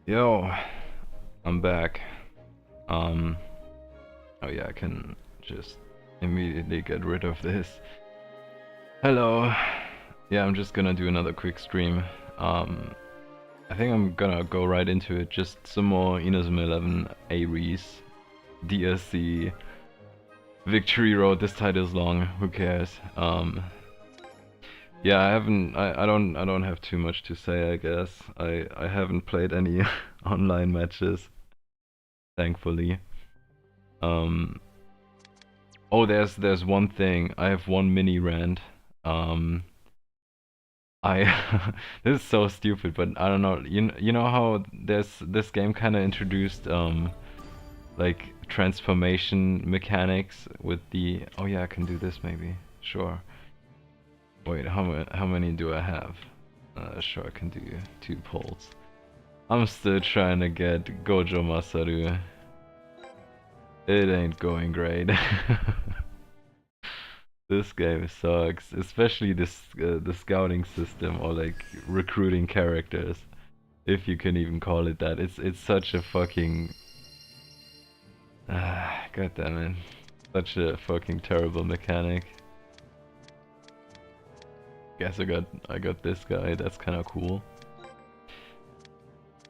Yo, I'm back. Um, oh yeah, I can just immediately get rid of this. Hello. Yeah, I'm just gonna do another quick stream. Um, I think I'm gonna go right into it. Just some more Inazuma 11 Ares DSC Victory Road. This title's long. Who cares? Yeah, I don't have too much to say. I guess I haven't played any online matches, thankfully. Um, Oh, there's one thing. I have one mini rant. Um, I this is so stupid, but I don't know. You know how this game kind of introduced like transformation mechanics with the oh yeah, I can do this maybe. Sure. Wait, how many do I have? Sure, I can do two pulls. I'm still trying to get Gojo Masaru. It ain't going great. This game sucks, especially the scouting system or like recruiting characters, if you can even call it that. It's such a fucking god damn it, such a fucking terrible mechanic. Guess I got this guy. That's kind of cool.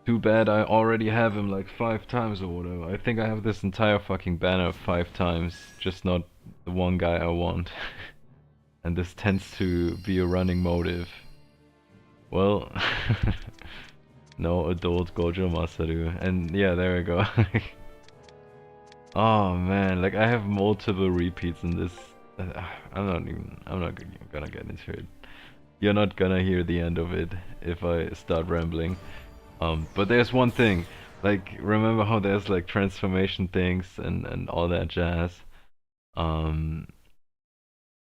Too bad I already have him like 5 times or whatever. I think I have this entire fucking banner 5 times, just not the one guy I want. And this tends to be a running motive. Well, no adult Gojo Masaru. And yeah, there we go. Oh man, like I have multiple repeats in this. I'm not gonna get into it. You're not gonna hear the end of it if I start rambling. But there's one thing. Like, remember how there's like transformation things and all that jazz? Um,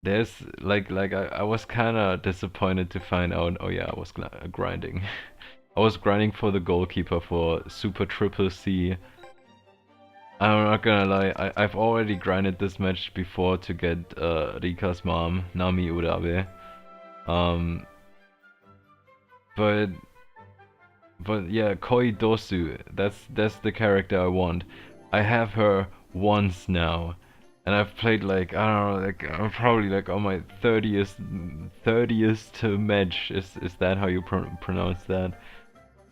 there's I was kind of disappointed to find out. Oh yeah, I was grinding. I was grinding for the goalkeeper for Super Triple C. I'm not gonna lie, I've already grinded this match before to get Rika's mom, Nami Urabe. Um, but yeah, Koi Dosu, that's the character I want. I have her once now, and I've played like I don't know, like I'm probably like on my 30th match. Is that how you pronounce that?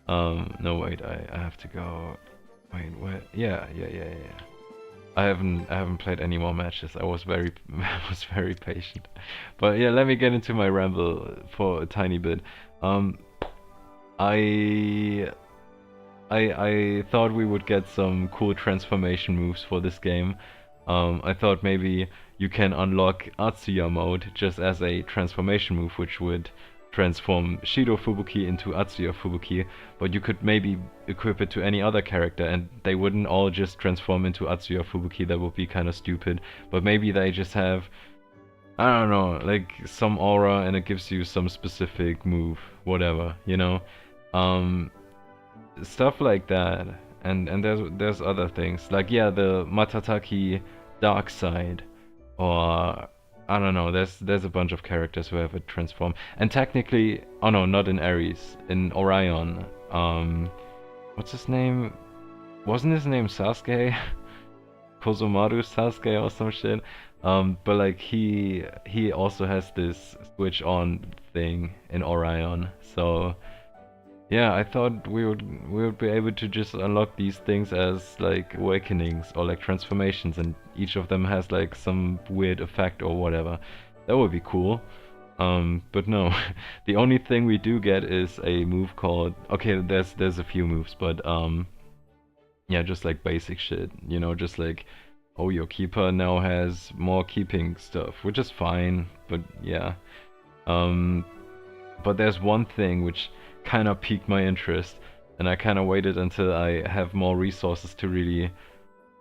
No wait, I have to go. Wait, what? Yeah. I haven't played any more matches. I was very I was very patient. But yeah, let me get into my ramble for a tiny bit. Um, I I thought we would get some cool transformation moves for this game. I thought maybe you can unlock Atsuya mode just as a transformation move, which would transform Shido Fubuki into Atsuya Fubuki, but you could maybe equip it to any other character and they wouldn't all just transform into Atsuya Fubuki. That would be kind of stupid. But maybe they just have, I don't know, like some aura and it gives you some specific move, whatever, you know? Um, Stuff like that. And there's other things like yeah, the Matataki dark side, or I don't know. There's a bunch of characters who have it transform. And technically, oh no, not in Ares, in Orion. What's his name? Wasn't his name Sasuke? Kozomaru Sasuke or some shit. But like he also has this switch on thing in Orion. So yeah, I thought we would be able to just unlock these things as like awakenings or like transformations, and each of them has like some weird effect or whatever. That would be cool. But no, the only thing we do get is a move called okay. There's a few moves, but yeah, just like basic shit. You know, just like oh, your keeper now has more keeping stuff, which is fine. But yeah, um, but there's one thing which kind of piqued my interest, and I kind of waited until I have more resources to really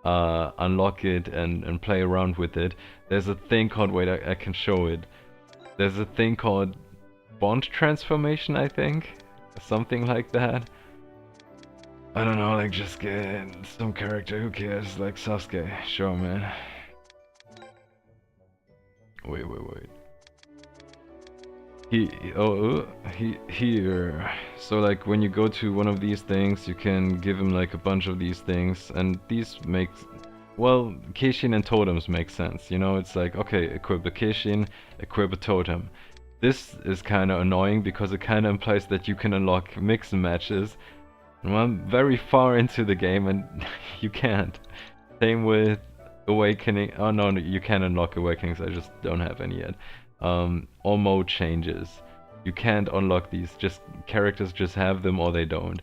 unlock it and play around with it. There's a thing called, wait, I can show it. There's a thing called bond transformation, I think. Something like that. I don't know, like just get some character, who cares? Like Sasuke, sure man. Wait. Here. So like when you go to one of these things, you can give him like a bunch of these things, and these make, well, Kishin and totems make sense. You know, it's like, okay, equip a Kishin, equip a totem. This is kind of annoying because it kind of implies that you can unlock mix and matches. And I'm very far into the game and you can't. Same with Awakening. Oh no, you can unlock Awakenings, I just don't have any yet. Or mode changes. You can't unlock these, just characters just have them or they don't.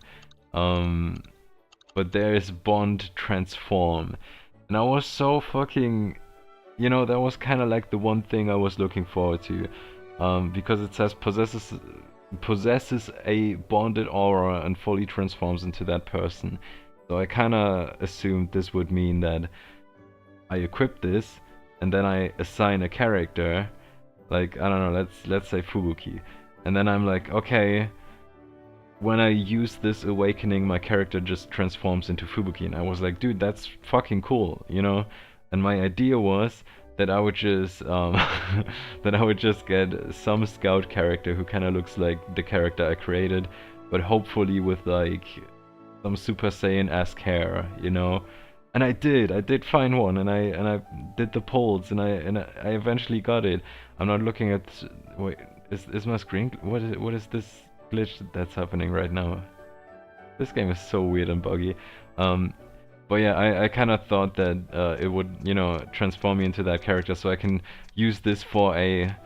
But there is Bond Transform. And I was so fucking... You know, that was kind of like the one thing I was looking forward to. Because it says possesses a bonded aura and fully transforms into that person. So I kind of assumed this would mean that I equip this and then I assign a character, like, I don't know, let's say Fubuki. And then I'm like, okay, when I use this awakening, my character just transforms into Fubuki. And I was like, dude, that's fucking cool, you know? And my idea was that I would just that I would just get some scout character who kind of looks like the character I created, but hopefully with like some Super Saiyan-esque hair, you know. And I did find one, and I did the polls, and I eventually got it. I'm not looking at. Wait, is my screen? What is this glitch that's happening right now? This game is so weird and buggy. But yeah, I kind of thought that it would, you know, transform me into that character, so I can use this for a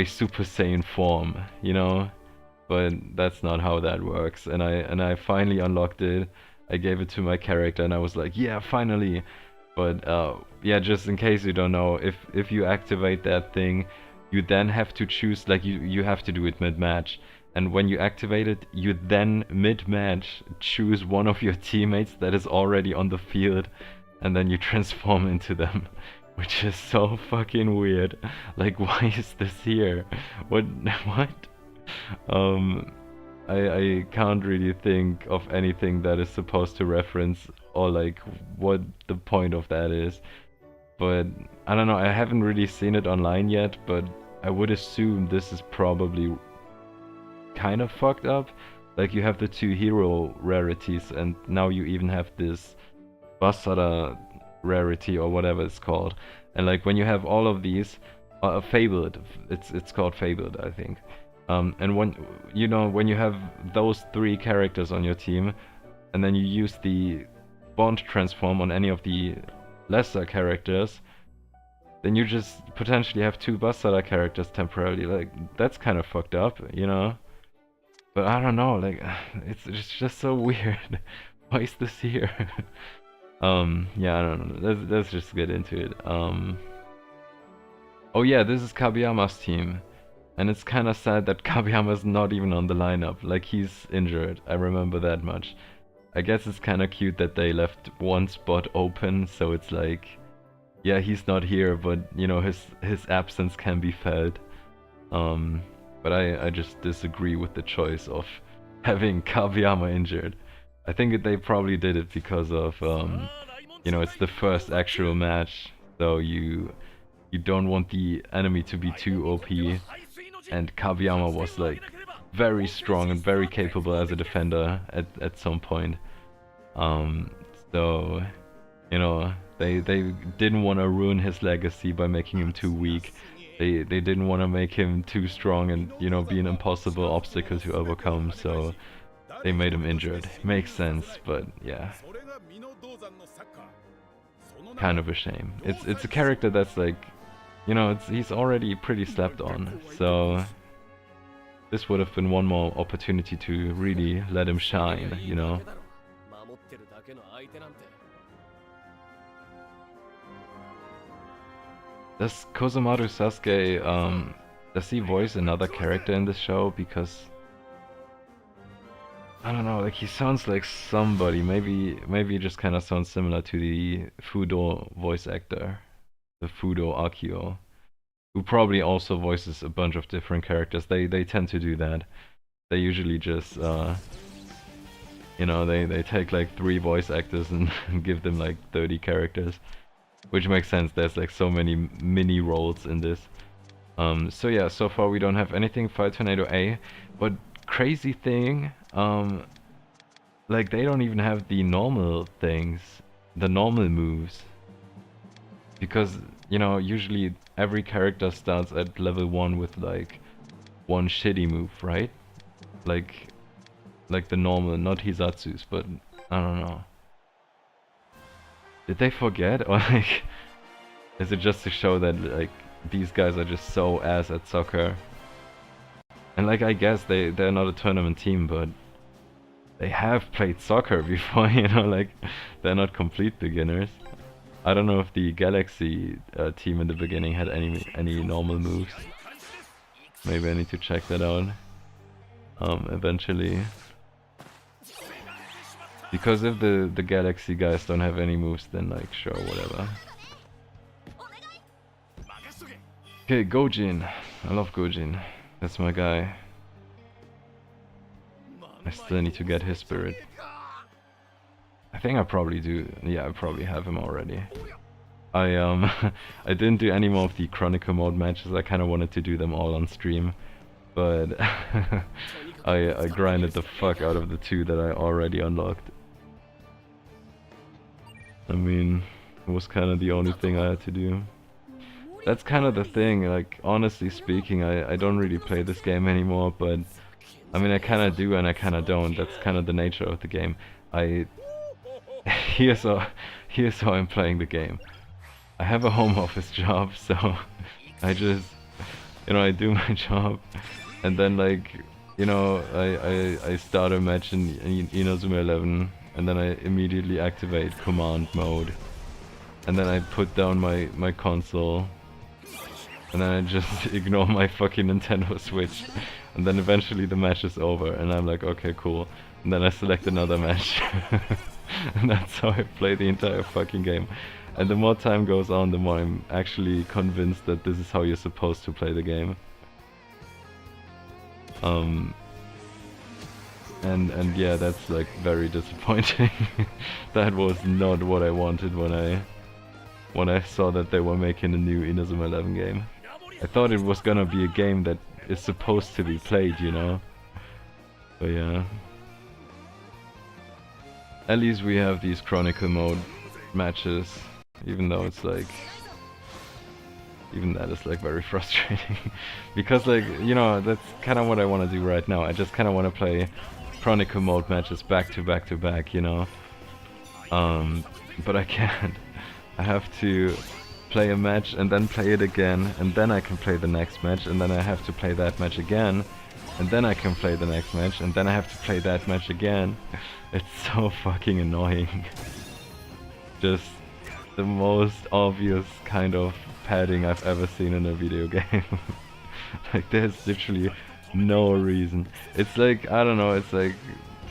Super Saiyan form, you know. But that's not how that works. And I finally unlocked it. I gave it to my character, and I was like, yeah, finally. But yeah, just in case you don't know, if you activate that thing, you then have to choose, like you have to do it mid-match. And when you activate it, you then mid-match choose one of your teammates that is already on the field, and then you transform into them, which is so fucking weird. Like, why is this here? What? I can't really think of anything that is supposed to reference or like what the point of that is. But I don't know, I haven't really seen it online yet, but I would assume this is probably kind of fucked up. Like, you have the two hero rarities, and now you even have this Basara rarity or whatever it's called. And like when you have all of these, Fabled, it's called Fabled, I think. And when you have those three characters on your team, and then you use the Bond transform on any of the lesser characters, then you just potentially have two Basara characters temporarily. Like, that's kind of fucked up, you know? But I don't know, like, it's just so weird. Why is this here? Yeah, I don't know. Let's just get into it. Oh yeah, this is Kabiyama's team. And it's kinda sad that Kabiyama's not even on the lineup. Like, he's injured, I remember that much. I guess it's kinda cute that they left one spot open, so it's like, yeah, he's not here, but, you know, his absence can be felt. But I just disagree with the choice of having Kabiyama injured. I think they probably did it because of, you know, it's the first actual match, so you don't want the enemy to be too OP, and Kabiyama was like very strong and very capable as a defender at some point. So, you know, they didn't want to ruin his legacy by making him too weak. They didn't want to make him too strong and, you know, be an impossible obstacle to overcome, so they made him injured. Makes sense, but yeah. Kind of a shame. It's a character that's like, you know, he's already pretty slept on, so this would have been one more opportunity to really let him shine, you know. Does Kozumaru Sasuke, does he voice another character in this show? Because I don't know, like, he sounds like somebody. Maybe he just kind of sounds similar to the Fudo voice actor, the Fudo Akio, who probably also voices a bunch of different characters. They tend to do that. They usually just you know, they take like 3 voice actors and give them like 30 characters. Which makes sense, there's like so many mini roles in this. So yeah, so far we don't have anything Fire Tornado A, but crazy thing, like they don't even have the normal things, the normal moves. Because, you know, usually every character starts at level 1 with like one shitty move, right? Like the normal, not Hisatsu's, but I don't know. Did they forget? Or like, is it just to show that like these guys are just so ass at soccer? And like I guess they're not a tournament team, but they have played soccer before, you know, like they're not complete beginners. I don't know if the Galaxy team in the beginning had any normal moves. Maybe I need to check that out eventually. Because if the Galaxy guys don't have any moves, then like sure, whatever. Okay, Gojin. I love Gojin. That's my guy. I still need to get his spirit. I think I probably do. Yeah, I probably have him already. I I didn't do any more of the Chronicle mode matches. I kind of wanted to do them all on stream, but I grinded the fuck out of the 2 that I already unlocked. I mean, it was kind of the only thing I had to do. That's kind of the thing, like, honestly speaking, I don't really play this game anymore, but I mean, I kind of do and I kind of don't. That's kind of the nature of the game. Here's how I'm playing the game. I have a home office job, so I just, you know, I do my job, and then like, you know, I start a match in Inazuma 11, and then I immediately activate command mode, and then I put down my console, and then I just ignore my fucking Nintendo Switch, and then eventually the match is over, and I'm like, okay, cool, and then I select another match, and that's how I play the entire fucking game. And the more time goes on, the more I'm actually convinced that this is how you're supposed to play the game. And yeah, that's like very disappointing. That was not what I wanted when I saw that they were making a new Inazuma 11 game. I thought it was gonna be a game that is supposed to be played, you know? But yeah. At least we have these Chronicle mode matches. Even though it's like, even that is like very frustrating. Because like, you know, that's kind of what I want to do right now. I just kind of want to play Chronicle mode matches back to back to back, you know. But I can't. I have to play a match and then play it again, and then I can play the next match, and then I have to play that match again, and then I can play the next match, and then I have to play that match again. It's so fucking annoying. Just the most obvious kind of padding I've ever seen in a video game. Like there's literally no reason. It's like, I don't know, it's like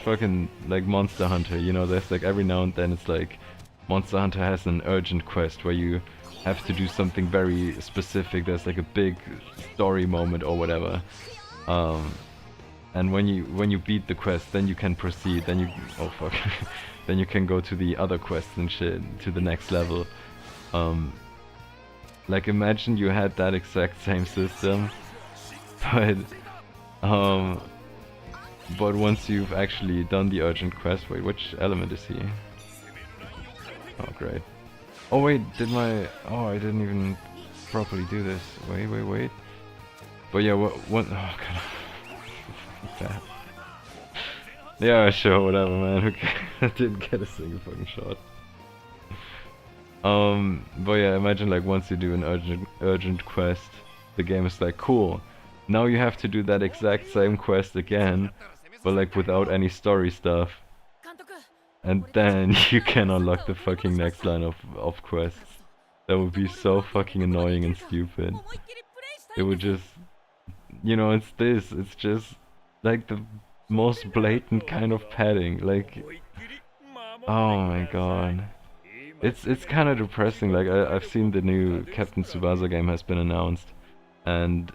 fucking like Monster Hunter, you know, there's like every now and then it's like Monster Hunter has an urgent quest where you have to do something very specific. There's like a big story moment or whatever. And when you beat the quest, then you can proceed, then you, oh fuck. Then you can go to the other quests and shit, to the next level. Like imagine you had that exact same system, but once you've actually done the urgent quest, wait, which element is he? Oh great. Oh wait, oh I didn't even properly do this. Wait. But yeah, what? Oh god. Bad. Yeah, sure, whatever, man. Okay. I didn't get a single fucking shot. But yeah, imagine like once you do an urgent quest, the game is like, cool. Now you have to do that exact same quest again, but like without any story stuff. And then you can unlock the fucking next line of quests. That would be so fucking annoying and stupid. It would just, you know, it's just like the most blatant kind of padding, like, oh my god, it's kind of depressing. Like I've seen the new Captain Tsubasa game has been announced, and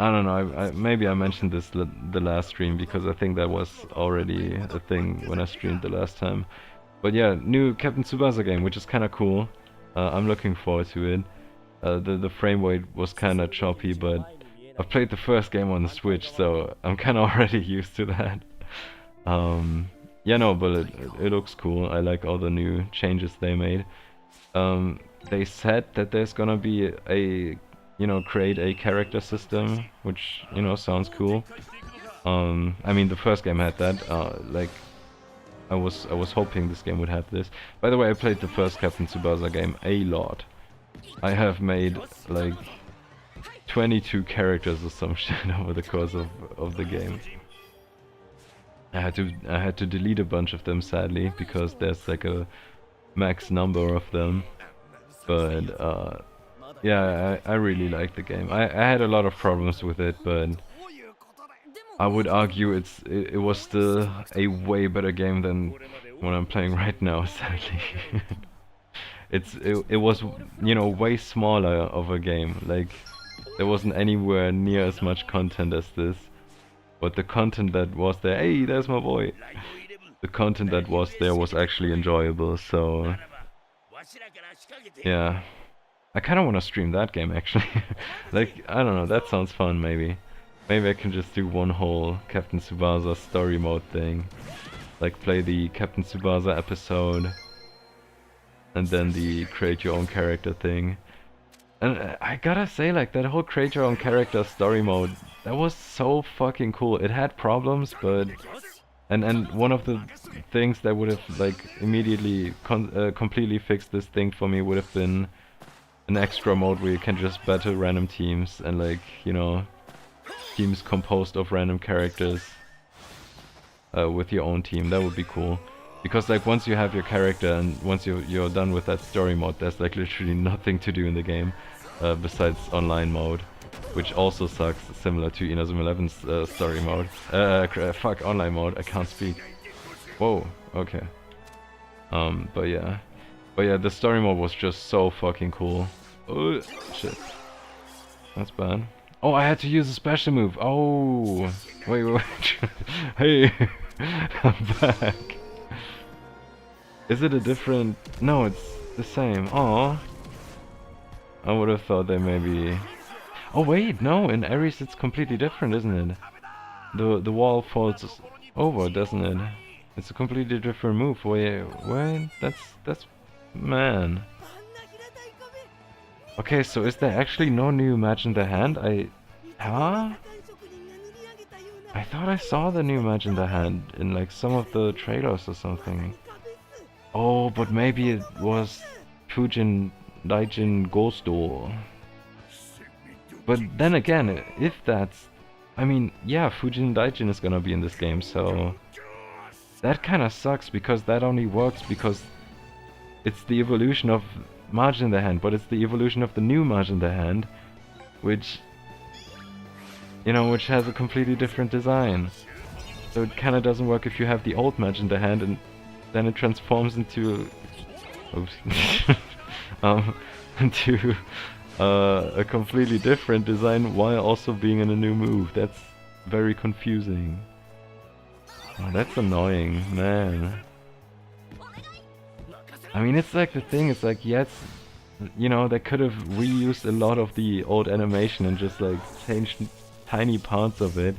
I don't know, maybe I mentioned this the last stream because I think that was already a thing when I streamed the last time. But yeah, new Captain Tsubasa game, which is kind of cool. I'm looking forward to it. The frame rate was kind of choppy, but I've played the first game on the Switch, so I'm kind of already used to that. Um, yeah, no, but it looks cool. I like all the new changes they made. They said that there's gonna be a, create a character system, which, sounds cool. I mean, the first game had that. Like, I was hoping this game would have this. By the way, I played the first Captain Tsubasa game a lot. I have made like 22 characters or some shit over the course of the game. I had to delete a bunch of them, sadly, because there's like a max number of them. But yeah, I really like the game. I had a lot of problems with it, but I would argue it was still a way better game than what I'm playing right now, sadly. It was, way smaller of a game. Like, there wasn't anywhere near as much content as this. But the content that was there, hey, there's my boy. The content that was there was actually enjoyable, so yeah. I kind of want to stream that game, actually. Like, I don't know, that sounds fun, maybe. Maybe I can just do one whole Captain Tsubasa story mode thing. Like, play the Captain Tsubasa episode, and then the create your own character thing. And I gotta say, like, that whole create your own character story mode, that was so fucking cool. It had problems, but... And one of the things that would have, like, immediately completely fixed this thing for me would have been an extra mode where you can just battle random teams and, like, teams composed of random characters with your own team. That would be cool. Because, like, once you have your character and once you're done with that story mode, there's, like, literally nothing to do in the game besides online mode, which also sucks, similar to Inazuma 11's story mode. Fuck, online mode, I can't speak. Whoa, okay. But yeah. But yeah, the story mode was just so fucking cool. Oh, shit. That's bad. Oh, I had to use a special move. Oh, wait. Hey, I'm back. Is it a different... No, it's the same. Oh, I would have thought they maybe... Oh wait, no, in Ares it's completely different, isn't it? The wall falls over, doesn't it? It's a completely different move. Wait, that's... Man. Okay, so is there actually no new match in the hand? Huh? I thought I saw the new match in the hand in, like, some of the trailers or something. Oh, but maybe it was Fujin Daijin Ghosto. But then again, if that's... I mean, yeah, Fujin Daijin is gonna be in this game, so... That kinda sucks, because that only works because it's the evolution of Margin in the hand, but it's the evolution of the new Margin in the hand, which... which has a completely different design. So it kinda doesn't work if you have the old Margin in the hand and then it transforms into... Oops. Into... a completely different design while also being in a new move. That's very confusing. Oh, that's annoying, man. I mean, it's like the thing, it's like, yes, they could have reused a lot of the old animation and just, like, changed tiny parts of it,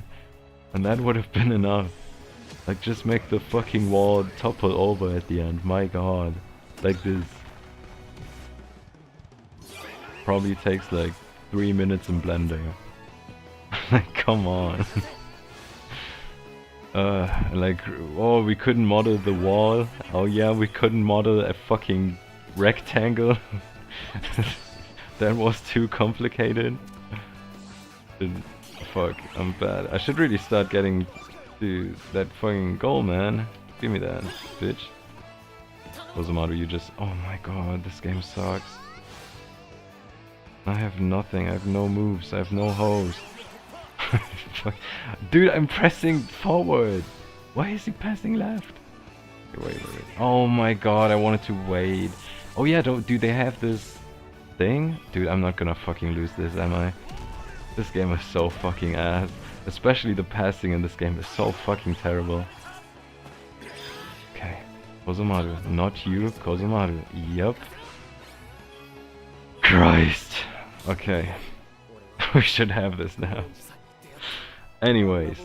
and that would have been enough. Like, just make the fucking wall topple over at the end, my god. Like this. Probably takes like 3 minutes in Blender. Like, come on. Like, oh, we couldn't model the wall. Oh yeah, we couldn't model a fucking rectangle. That was too complicated. Fuck, I'm bad. I should really start getting to that fucking goal, man. Give me that, bitch. Ozumaru, you just... Oh my god, this game sucks. I have nothing, I have no moves, I have no hose. Dude, I'm pressing forward! Why is he pressing left? Wait. Oh my god, I wanted to wait. Oh yeah, do they have this thing? Dude, I'm not gonna fucking lose this, am I? This game is so fucking ass. Especially the passing in this game is so fucking terrible. Okay, Kozumaru, not you, Kozumaru. Yup. Christ. Okay. We should have this now. Anyways,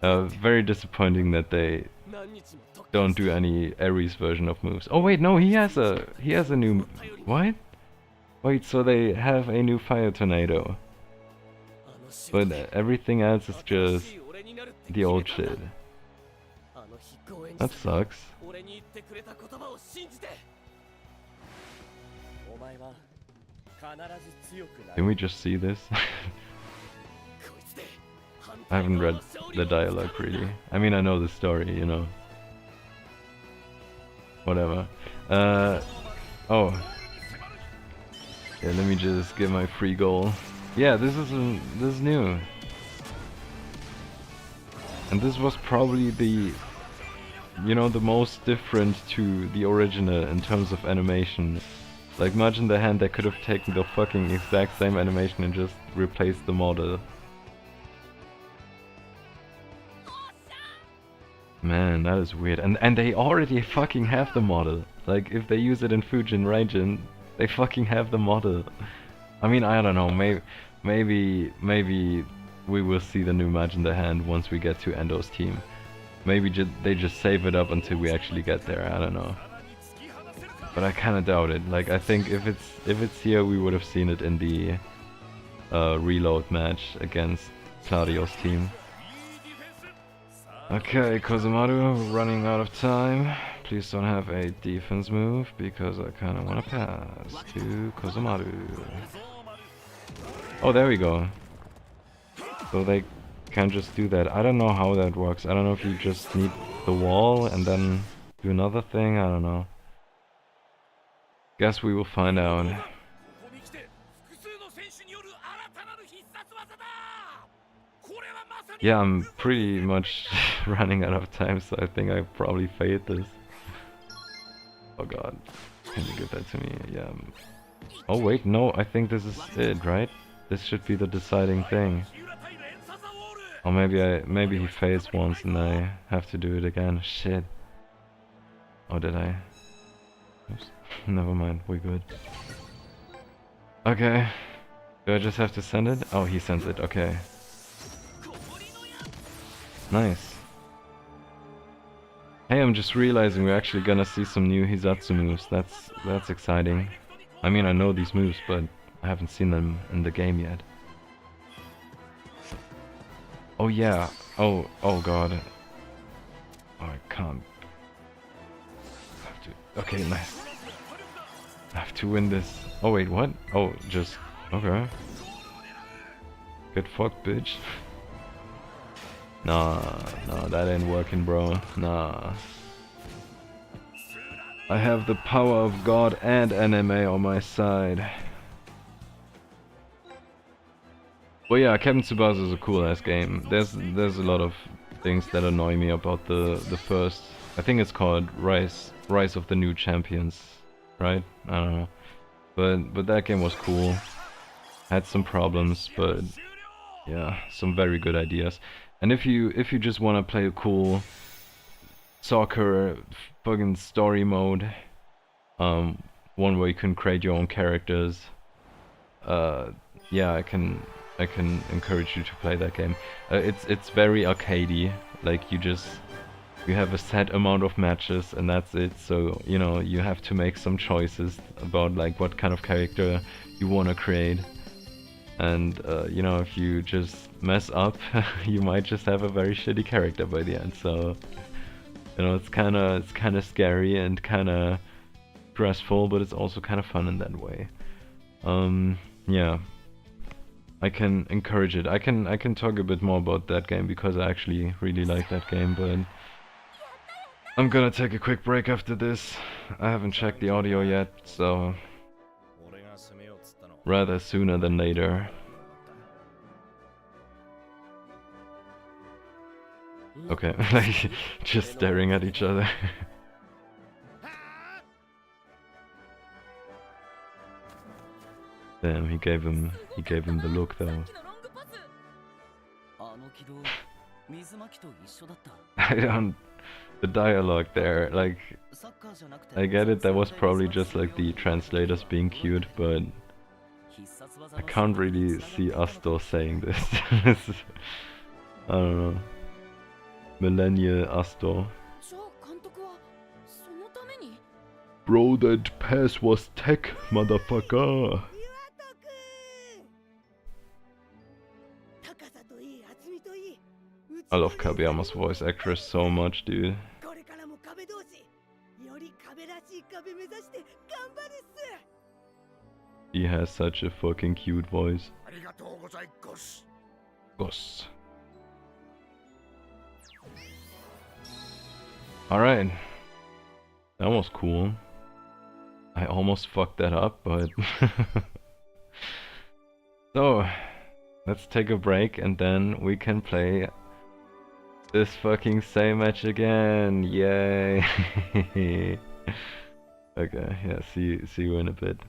very disappointing that they don't do any Ares version of moves. Oh wait, no, he has a new what? Wait, so they have a new fire tornado. But everything else is just the old shit. That sucks. Can we just see this? I haven't read the dialogue really. I mean, I know the story, you know. Whatever. Oh. Yeah, let me just get my free goal. Yeah, this is new. And this was probably the, you know, the most different to the original in terms of animation. Like, imagine the hand that could have taken the fucking exact same animation and just replaced the model. Man, that is weird. And they already fucking have the model. Like, if they use it in Fujin Raijin, they fucking have the model. I mean, I don't know, maybe we will see the new Imagine the Hand once we get to Endo's team. Maybe they just save it up until we actually get there, I don't know. But I kinda doubt it. Like, I think if it's here, we would have seen it in the reload match against Claudio's team. Okay, Kozumaru running out of time. Please don't have a defense move, because I kinda wanna pass to Kozumaru. Oh, there we go. So they can just do that. I don't know how that works. I don't know if you just need the wall and then do another thing. I don't know. Guess we will find out. Yeah, I'm pretty much running out of time, so I think I probably failed this. Oh god. Can you give that to me? Yeah. Oh wait, no, I think this is it, right? This should be the deciding thing. Or maybe he fails once and I have to do it again. Shit. Oh, did I? Oops. Never mind, we're good. Okay. Do I just have to send it? Oh, he sends it, okay. Nice. Hey, I'm just realizing we're actually gonna see some new Hisatsu moves. That's exciting. I mean, I know these moves, but I haven't seen them in the game yet. Oh yeah. Oh god. Oh, I can't. I have to. Okay, nice. I have to win this. Oh wait, what? Oh, just okay. Get fucked, bitch. Nah, that ain't working, bro. Nah. I have the power of God and anime on my side. But yeah, Captain Tsubasa is a cool ass game. There's a lot of things that annoy me about the first. I think it's called Rise of the New Champions, right? I don't know. But that game was cool. Had some problems, but yeah, some very good ideas. And if you just want to play a cool soccer fucking story mode, one where you can create your own characters, yeah, I can encourage you to play that game. It's very arcadey. Like you have a set amount of matches and that's it. So you know you have to make some choices about like what kind of character you want to create. And you know, if you just mess up, you might just have a very shitty character by the end. So you know, it's kind of scary and kind of stressful, but it's also kind of fun in that way. Yeah, I can encourage it. I can talk a bit more about that game because I actually really like that game, but I'm gonna take a quick break after this. I haven't checked the audio yet, so rather sooner than later. Okay, like just staring at each other. Damn, he gave him the look though. I don't. The dialogue there, like, I get it. That was probably just like the translators being cute, but I can't really see Astor saying this. I don't know. Millennial Astor. Bro, that pass was tech, motherfucker. I love Kabeyama's voice actress so much, dude. He has such a fucking cute voice. Ghost. Alright. That was cool. I almost fucked that up, but... So, let's take a break and then we can play this fucking same match again. Yay! Okay, yeah, see you in a bit.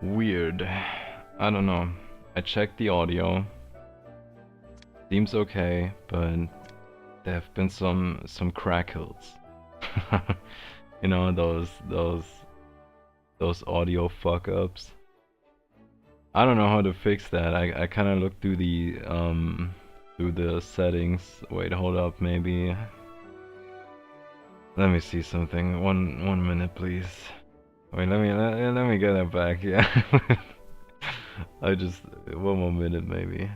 Weird. I don't know. I checked the audio. Seems okay, but there have been some crackles. You know, those audio fuck ups. I don't know how to fix that. I kind of looked through the settings. Wait, hold up, maybe. Let me see something. One minute, please. Wait, let me get that back. Yeah. I just one more minute, maybe.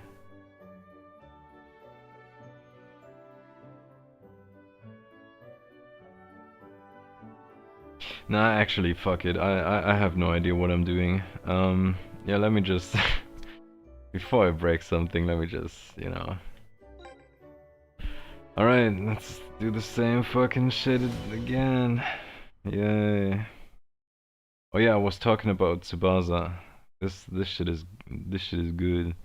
Nah, actually, fuck it. I have no idea what I'm doing. Yeah, let me just before I break something, let me just, you know. Alright, let's do the same fucking shit again. Yay. Oh yeah, I was talking about Tsubasa. This shit is good.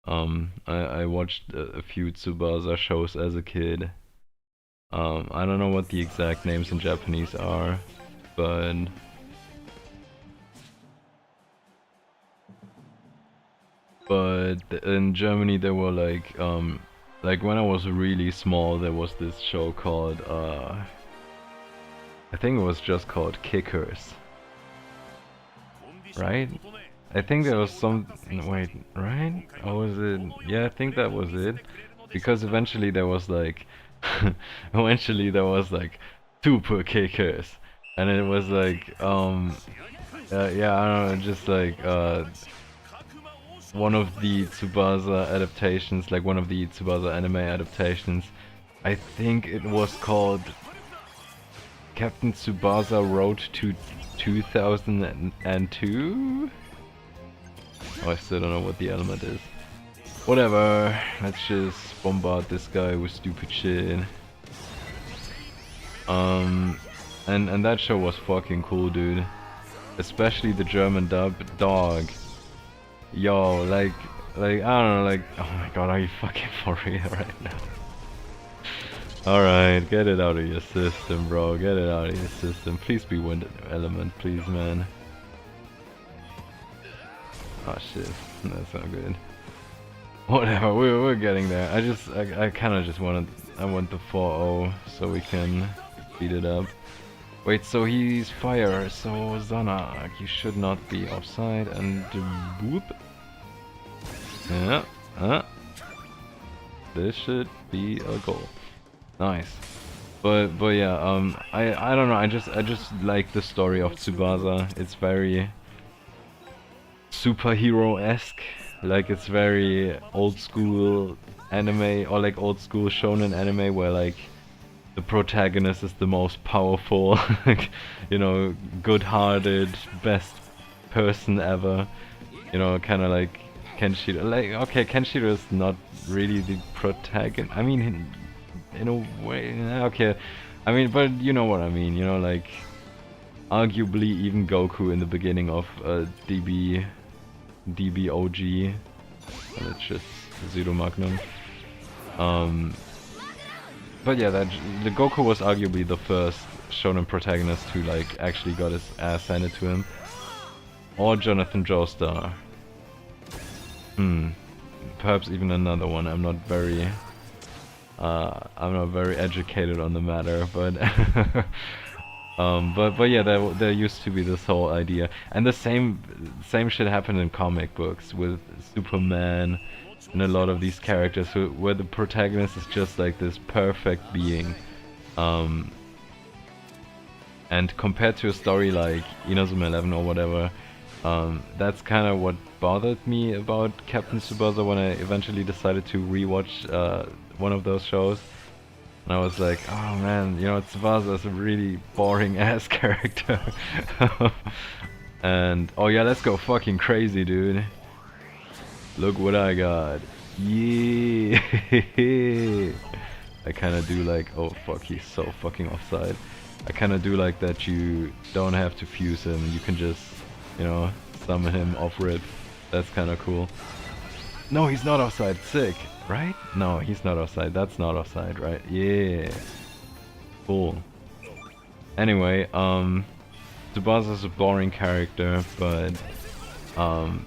I watched a few Tsubasa shows as a kid. I don't know what the exact names in Japanese are, but in Germany there were like when I was really small there was this show called I think it was just called Kickers. Right? I think there was some wait, right? Or was it? Yeah, I think that was it. Because eventually there was like super kickers, and it was like yeah, I don't know, just like one of the Tsubasa adaptations, like one of the Tsubasa anime adaptations. I think it was called Captain Tsubasa Road to 2002. Oh, I still don't know what the element is. Whatever, let's just bombard this guy with stupid shit. And that show was fucking cool, dude. Especially the German dog. Yo, like I don't know, like, oh my god, are you fucking for real right now? Alright, get it out of your system, bro. Get it out of your system. Please be wind element, please, man. Oh shit, that's not good. Whatever, we're getting there. I kind of just want the 4-0 so we can speed it up. Wait, so he's fire, so Zana, you should not be offside, and whoop. Yeah, this should be a goal. Nice. But yeah, I don't know, I just like the story of Tsubasa. It's very superhero-esque. Like, it's very old school anime, or like old school shonen anime where like the protagonist is the most powerful, you know, good-hearted, best person ever. You know, kind of like Kenshiro. Like, okay, Kenshiro is not really the protagonist. I mean, in a way, okay. I mean, but you know what I mean. You know, like arguably even Goku in the beginning of DBOG. And it's just Pseudo Magnum. But yeah, the Goku was arguably the first shonen protagonist who like actually got his ass handed to him. Or Jonathan Joestar. Perhaps even another one. I'm not very educated on the matter, but but yeah, there used to be this whole idea, and the same shit happened in comic books with Superman and a lot of these characters where the protagonist is just like this perfect being, and compared to a story like Inazuma 11 or whatever, that's kind of what bothered me about Captain Tsubasa when I eventually decided to rewatch one of those shows. And I was like, oh man, you know, Tsubasa is a really boring ass character. And oh yeah, let's go fucking crazy, dude. Look what I got. Yeah. I kind of do like, oh fuck, he's so fucking offside. I kind of do like that you don't have to fuse him. You can just, you know, summon him off rip. That's kind of cool. No, he's not offside. Sick. Right? No, he's not offside. That's not offside, right? Yeah. Cool. Anyway, Tsubasa's a boring character, but um,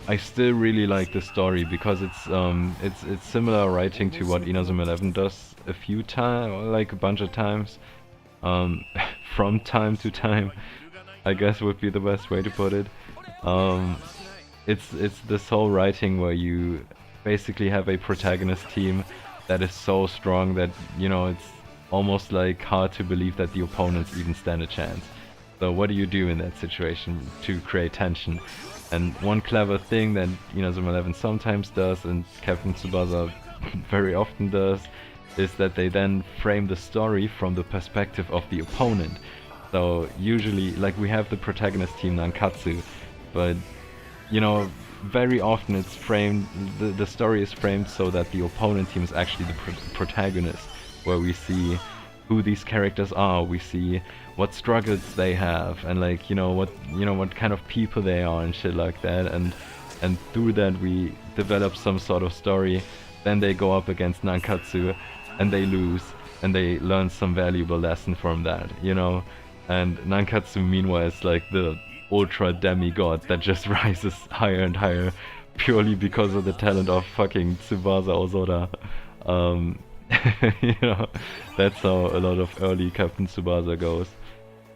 I still really like the story because it's similar writing to what Inazuma 11 does a few times, like a bunch of times, um, from time to time, I guess would be the best way to put it. Um, it's this whole writing where you basically have a protagonist team that is so strong that, you know, it's almost like hard to believe that the opponents even stand a chance. So what do you do in that situation to create tension? And one clever thing that Inazuma 11 sometimes does and Captain Tsubasa very often does is that they then frame the story from the perspective of the opponent. So usually, like, we have the protagonist team Nankatsu, but you know, very often it's framed, the story is framed so that the opponent team is actually the protagonist, where we see who these characters are, we see what struggles they have, and like, you know what kind of people they are and shit like that, and through that we develop some sort of story. Then they go up against Nankatsu and they lose, and they learn some valuable lesson from that, you know. And Nankatsu meanwhile is like the ultra demigod that just rises higher and higher purely because of the talent of fucking Tsubasa Ozora. You know, that's how a lot of early Captain Tsubasa goes.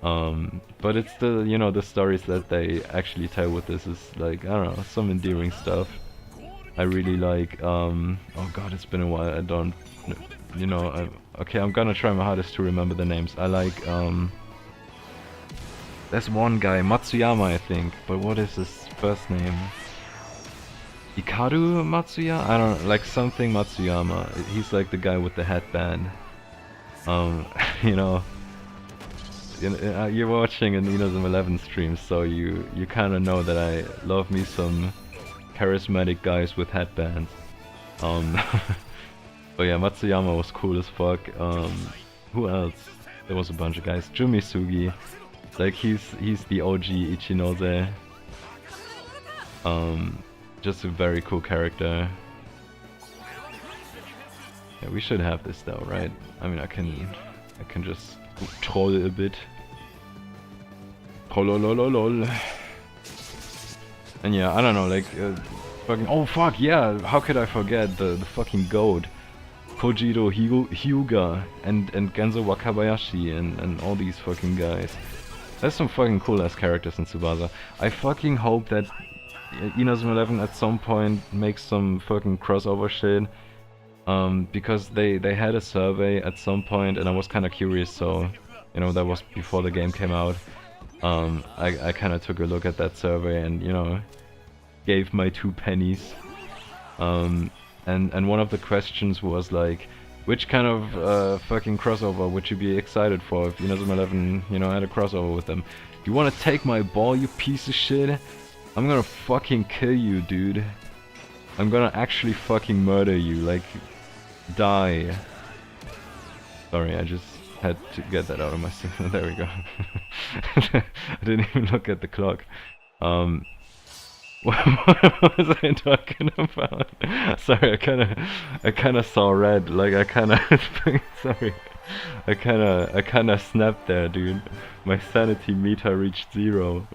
But it's the, you know, the stories that they actually tell with this is like, I don't know, some endearing stuff. I really like, oh god, it's been a while, I don't, you know, okay, I'm gonna try my hardest to remember the names. I like, there's one guy, Matsuyama I think, but what is his first name? Hikaru Matsuyama? I don't know, like something Matsuyama. He's like the guy with the headband. You know, you're watching an Inazuma 11 stream, so you kind of know that I love me some charismatic guys with headbands. But yeah, Matsuyama was cool as fuck. Who else? There was a bunch of guys. Jumisugi. Like he's the OG Ichinose. Just a very cool character. Yeah, we should have this though, right? I mean, I can just troll a bit. Trollolololol. And yeah, I don't know, like fucking, oh fuck, yeah, how could I forget the fucking goat. Kojiro Hyuga and Genzo Wakabayashi and all these fucking guys. There's some fucking cool ass characters in Tsubasa. I fucking hope that Inazuma 11 at some point makes some fucking crossover shit. Because they had a survey at some point and I was kinda curious, so, you know, that was before the game came out. I kinda took a look at that survey and, you know, gave my 2 pennies. And one of the questions was like, which kind of fucking crossover would you be excited for if Inazuma 11, you know, had a crossover with them? You wanna take my ball, you piece of shit? I'm gonna fucking kill you, dude. I'm gonna actually fucking murder you, like, die. Sorry, I just had to get that out of my system. There we go. I didn't even look at the clock. What was I talking about? Sorry, I kinda saw red. Like sorry. I kinda snapped there, dude. My sanity meter reached 0.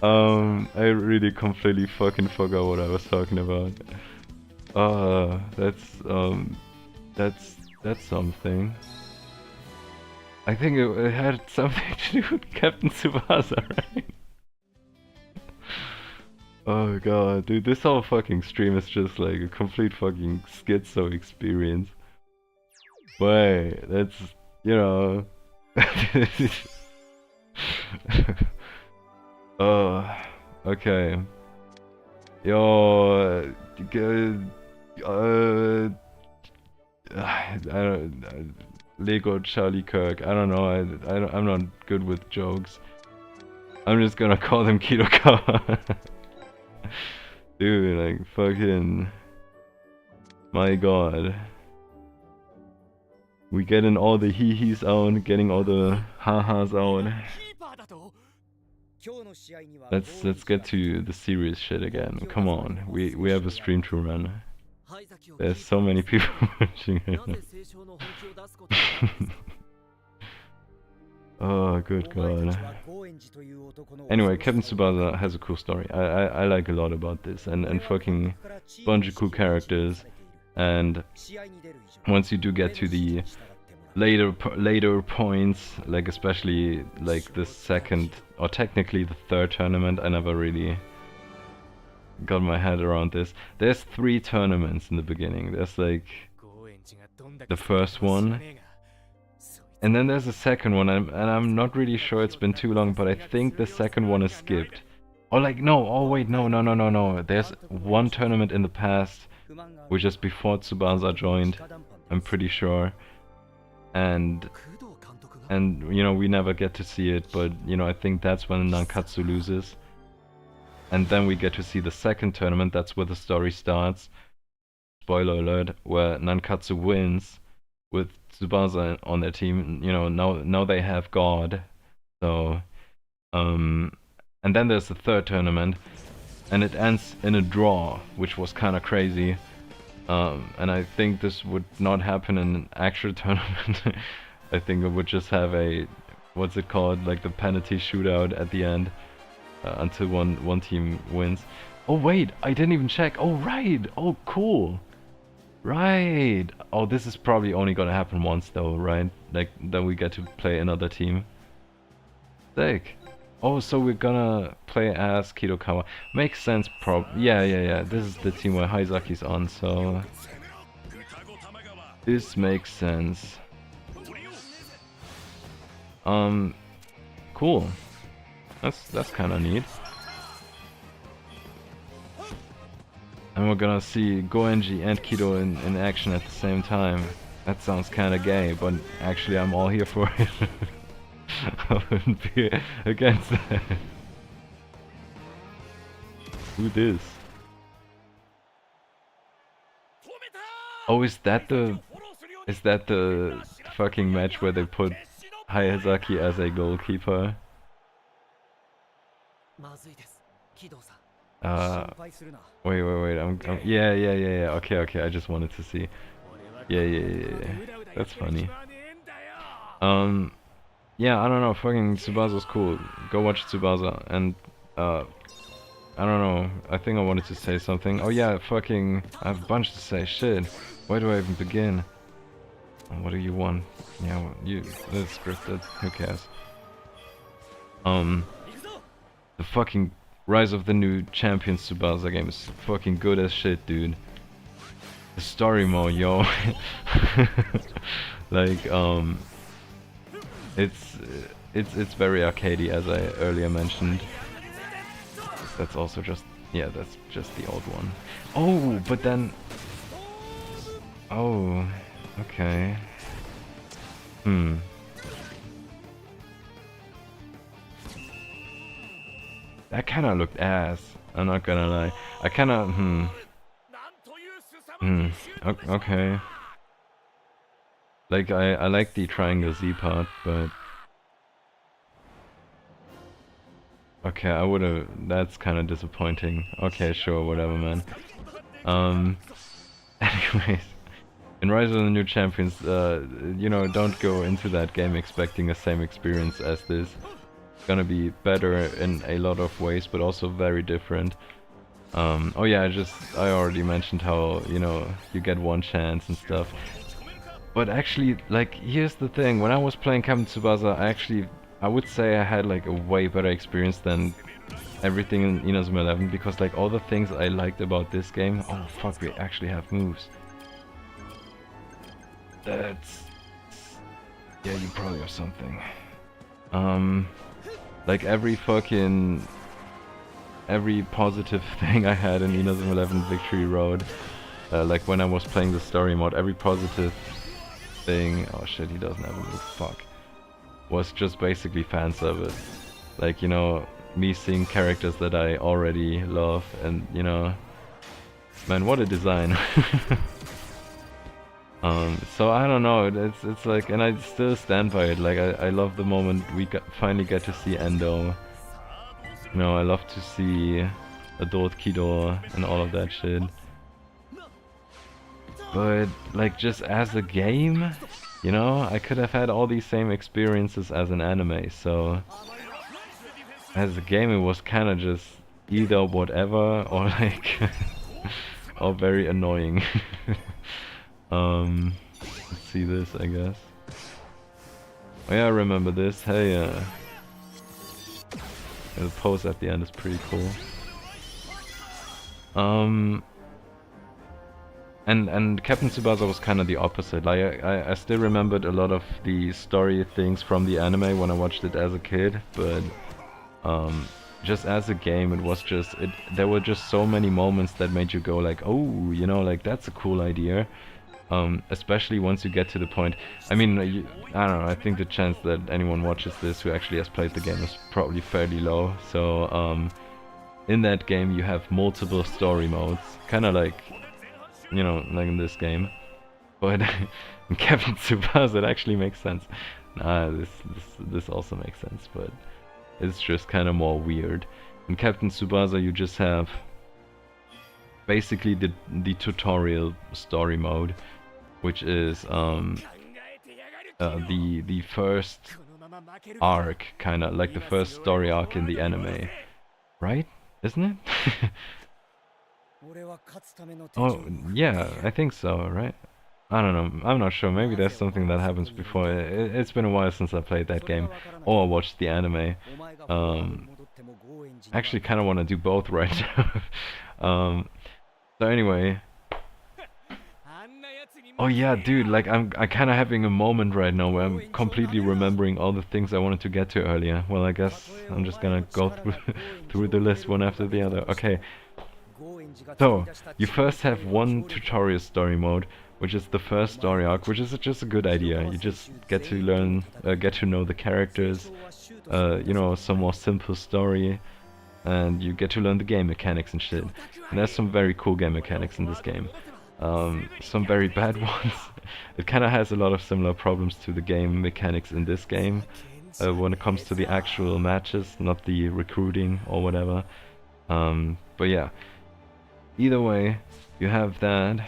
I really completely fucking forgot what I was talking about. That's something. I think it had something to do with Captain Tsubasa, right? Oh god, dude, this whole fucking stream is just like a complete fucking schizo experience. Wait, that's, you know... Okay. Yo, I don't... Lego Charlie Kirk. I don't know. I'm not good with jokes. I'm just gonna call them Kidokawa. Dude, like fucking. My god. We getting all the hee-hees out, getting all the ha-has out. Let's get to the serious shit again. Come on, we have a stream to run. There's so many people watching it. Oh, good god. Anyway, Captain Tsubasa has a cool story. I like a lot about this, and fucking bunch of cool characters. And once you do get to the later points, like especially like the second or technically the third tournament, I never really got my head around this. There's 3 tournaments in the beginning. There's like the first one, and then there's a second one, and I'm not really sure, it's been too long, but I think the second one is skipped. Or like, no, oh wait, no. There's one tournament in the past, which is before Tsubasa joined, I'm pretty sure. And you know, we never get to see it, but you know, I think that's when Nankatsu loses. And then we get to see the second tournament, that's where the story starts. Spoiler alert, where Nankatsu wins with Tsubasa on their team. You know, now they have God. So and then there's the third tournament, and it ends in a draw, which was kinda crazy. And I think this would not happen in an actual tournament. I think it would just have a, what's it called, like the penalty shootout at the end, until one team wins. Oh wait, I didn't even check. Oh right, oh cool. Right. Oh, this is probably only gonna happen once though, right? Like, then we get to play another team. Sick. Oh, so we're gonna play as Kidokawa. Makes sense, yeah. This is the team where Haizaki's on, so this makes sense. Cool. That's kind of neat. And we're gonna see Goenji and Kido in action at the same time. That sounds kind of gay, but actually I'm all here for it. I wouldn't be against that. Who this? Oh, is that the fucking match where they put Hayazaki as a goalkeeper? Wait, I'm yeah, okay, I just wanted to see. Yeah. That's funny. Yeah, I don't know, fucking Tsubasa's cool. Go watch Tsubasa, and I don't know, I think I wanted to say something. Oh yeah, fucking, I have a bunch to say, shit. Where do I even begin? What do you want? Yeah, well, it's scripted, who cares? The fucking Rise of the New Champions Tsubasa game is fucking good as shit, dude. The story mode, yo. Like, it's very arcadey, as I earlier mentioned. That's also just, yeah, that's just the old one. Oh, but then, oh, okay. That kinda looked ass, I'm not gonna lie. I kinda, okay. Like, I like the triangle Z part, but... Okay, I would've... That's kinda disappointing. Okay, sure, whatever, man. Anyways. In Rise of the New Champions, you know, don't go into that game expecting the same experience as this. It's gonna be better in a lot of ways, but also very different. Oh yeah, I already mentioned how, you know, you get one chance and stuff. But actually, like, here's the thing, when I was playing Captain Tsubasa, I would say I had like a way better experience than everything in Inazuma 11, because like all the things I liked about this game, oh fuck, we actually have moves. That's... yeah, you probably have something. Like every positive thing I had in Inazuma 11 Victory Road, like when I was playing the story mode, every positive thing, oh shit, he doesn't have a move, fuck, was just basically fan service. Like, you know, me seeing characters that I already love, and you know, man, what a design. So I don't know, it's like, and I still stand by it, like I love the moment we finally get to see Endo. You know, I love to see adult Kido and all of that shit. But like just as a game, you know, I could have had all these same experiences as an anime. So as a game, it was kind of just either whatever or like or very annoying. um, let's see this, I guess. Oh yeah, I remember this. Hey, the pose at the end is pretty cool. And Captain Tsubasa was kind of the opposite. Like I still remembered a lot of the story things from the anime when I watched it as a kid, but just as a game, it was just there were just so many moments that made you go like, oh, you know, like that's a cool idea. Especially once you get to the point. I mean, I don't know. I think the chance that anyone watches this who actually has played the game is probably fairly low. So in that game, you have multiple story modes, kind of like, you know, like in this game. But in Captain Tsubasa, it actually makes sense. Nah, this also makes sense, but it's just kind of more weird. In Captain Tsubasa, you just have basically the tutorial story mode, which is the first arc, kind of like the first story arc in the anime, right? Isn't it? Oh yeah, I think so, right? I don't know. I'm not sure. Maybe there's something that happens before. It's been a while since I played that game or watched the anime. Actually, kind of want to do both right now. So anyway. Oh yeah, dude. Like I'm kind of having a moment right now where I'm completely remembering all the things I wanted to get to earlier. Well, I guess I'm just gonna go through through the list one after the other. Okay. So, you first have one tutorial story mode, which is the first story arc, which is just a good idea. You just get to learn, get to know the characters, you know, some more simple story, and you get to learn the game mechanics and shit. And there's some very cool game mechanics in this game. Some very bad ones. It kind of has a lot of similar problems to the game mechanics in this game, when it comes to the actual matches, not the recruiting or whatever. But yeah. Either way, you have that.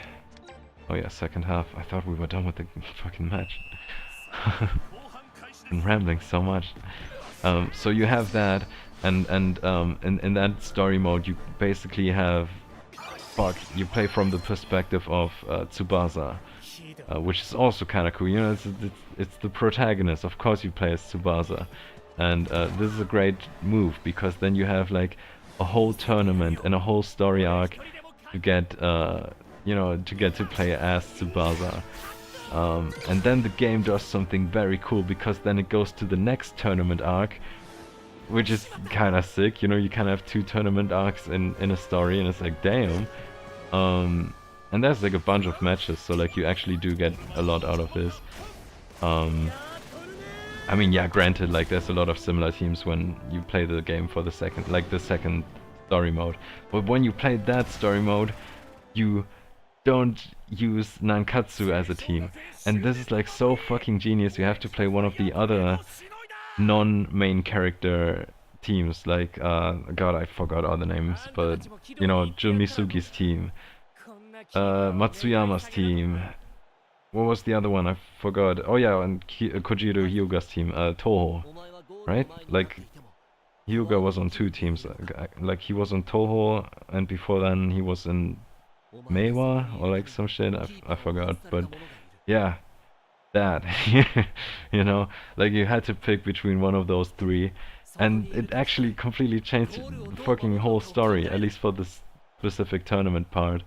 Oh yeah, second half. I thought we were done with the fucking match. Been rambling so much. So you have that, and in that story mode, you basically have, you play from the perspective of Tsubasa, which is also kind of cool. You know, it's the protagonist. Of course, you play as Tsubasa, and this is a great move because then you have like a whole tournament and a whole story arc to get, you know, to play as Tsubasa. And then the game does something very cool because then it goes to the next tournament arc, which is kind of sick. You know, you kind of have two tournament arcs in a story, and it's like, damn. And there's like a bunch of matches, so like you actually do get a lot out of this. I mean, yeah, granted, like there's a lot of similar teams when you play the game for the second story mode. But when you play that story mode, you don't use Nankatsu as a team. And this is like so fucking genius. You have to play one of the other non-main character teams, like, God, I forgot all the names, but, you know, Jun Misugi's team, Matsuyama's team. What was the other one? I forgot. Oh yeah, and Kojiro Hyuga's team, Toho, right? Like, Hyuga was on two teams. Like, he was on Toho, and before then he was in Meiwa, or like some shit. I forgot. But yeah, that. You know, like you had to pick between one of those three, and it actually completely changed the fucking whole story, at least for this specific tournament part.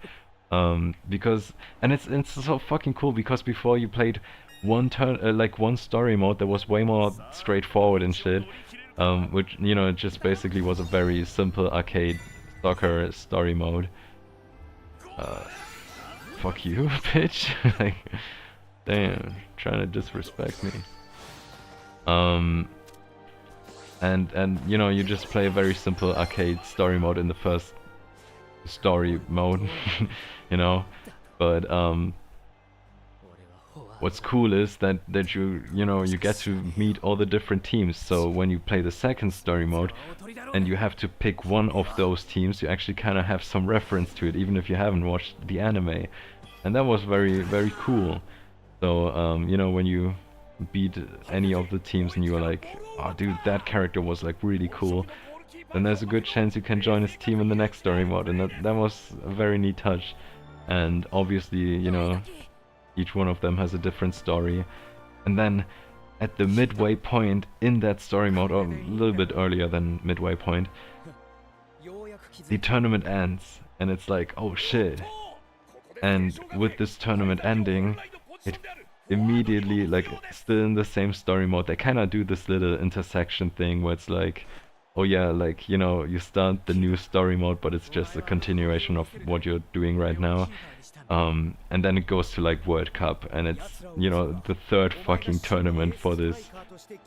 Because, and it's so fucking cool because before you played one one story mode that was way more straightforward and shit, which, you know, it just basically was a very simple arcade soccer story mode. Fuck you, bitch. Like, damn, trying to disrespect me. And you know, you just play a very simple arcade story mode in the first story mode, you know, but what's cool is that you know, you get to meet all the different teams. So when you play the second story mode and you have to pick one of those teams, you actually kind of have some reference to it, even if you haven't watched the anime. and that was very, very cool. So, you know, when you beat any of the teams and you were like, oh dude, that character was like really cool, then there's a good chance you can join his team in the next story mode, and that was a very neat touch. And obviously, you know, each one of them has a different story. And then at the midway point in that story mode, or a little bit earlier than midway point, the tournament ends, and it's like, oh shit. And with this tournament ending, it immediately, like, still in the same story mode, they kind of do this little intersection thing where it's like, oh yeah, like, you know, you start the new story mode, but it's just a continuation of what you're doing right now. And then it goes to like World Cup, and it's, you know, the third fucking tournament for this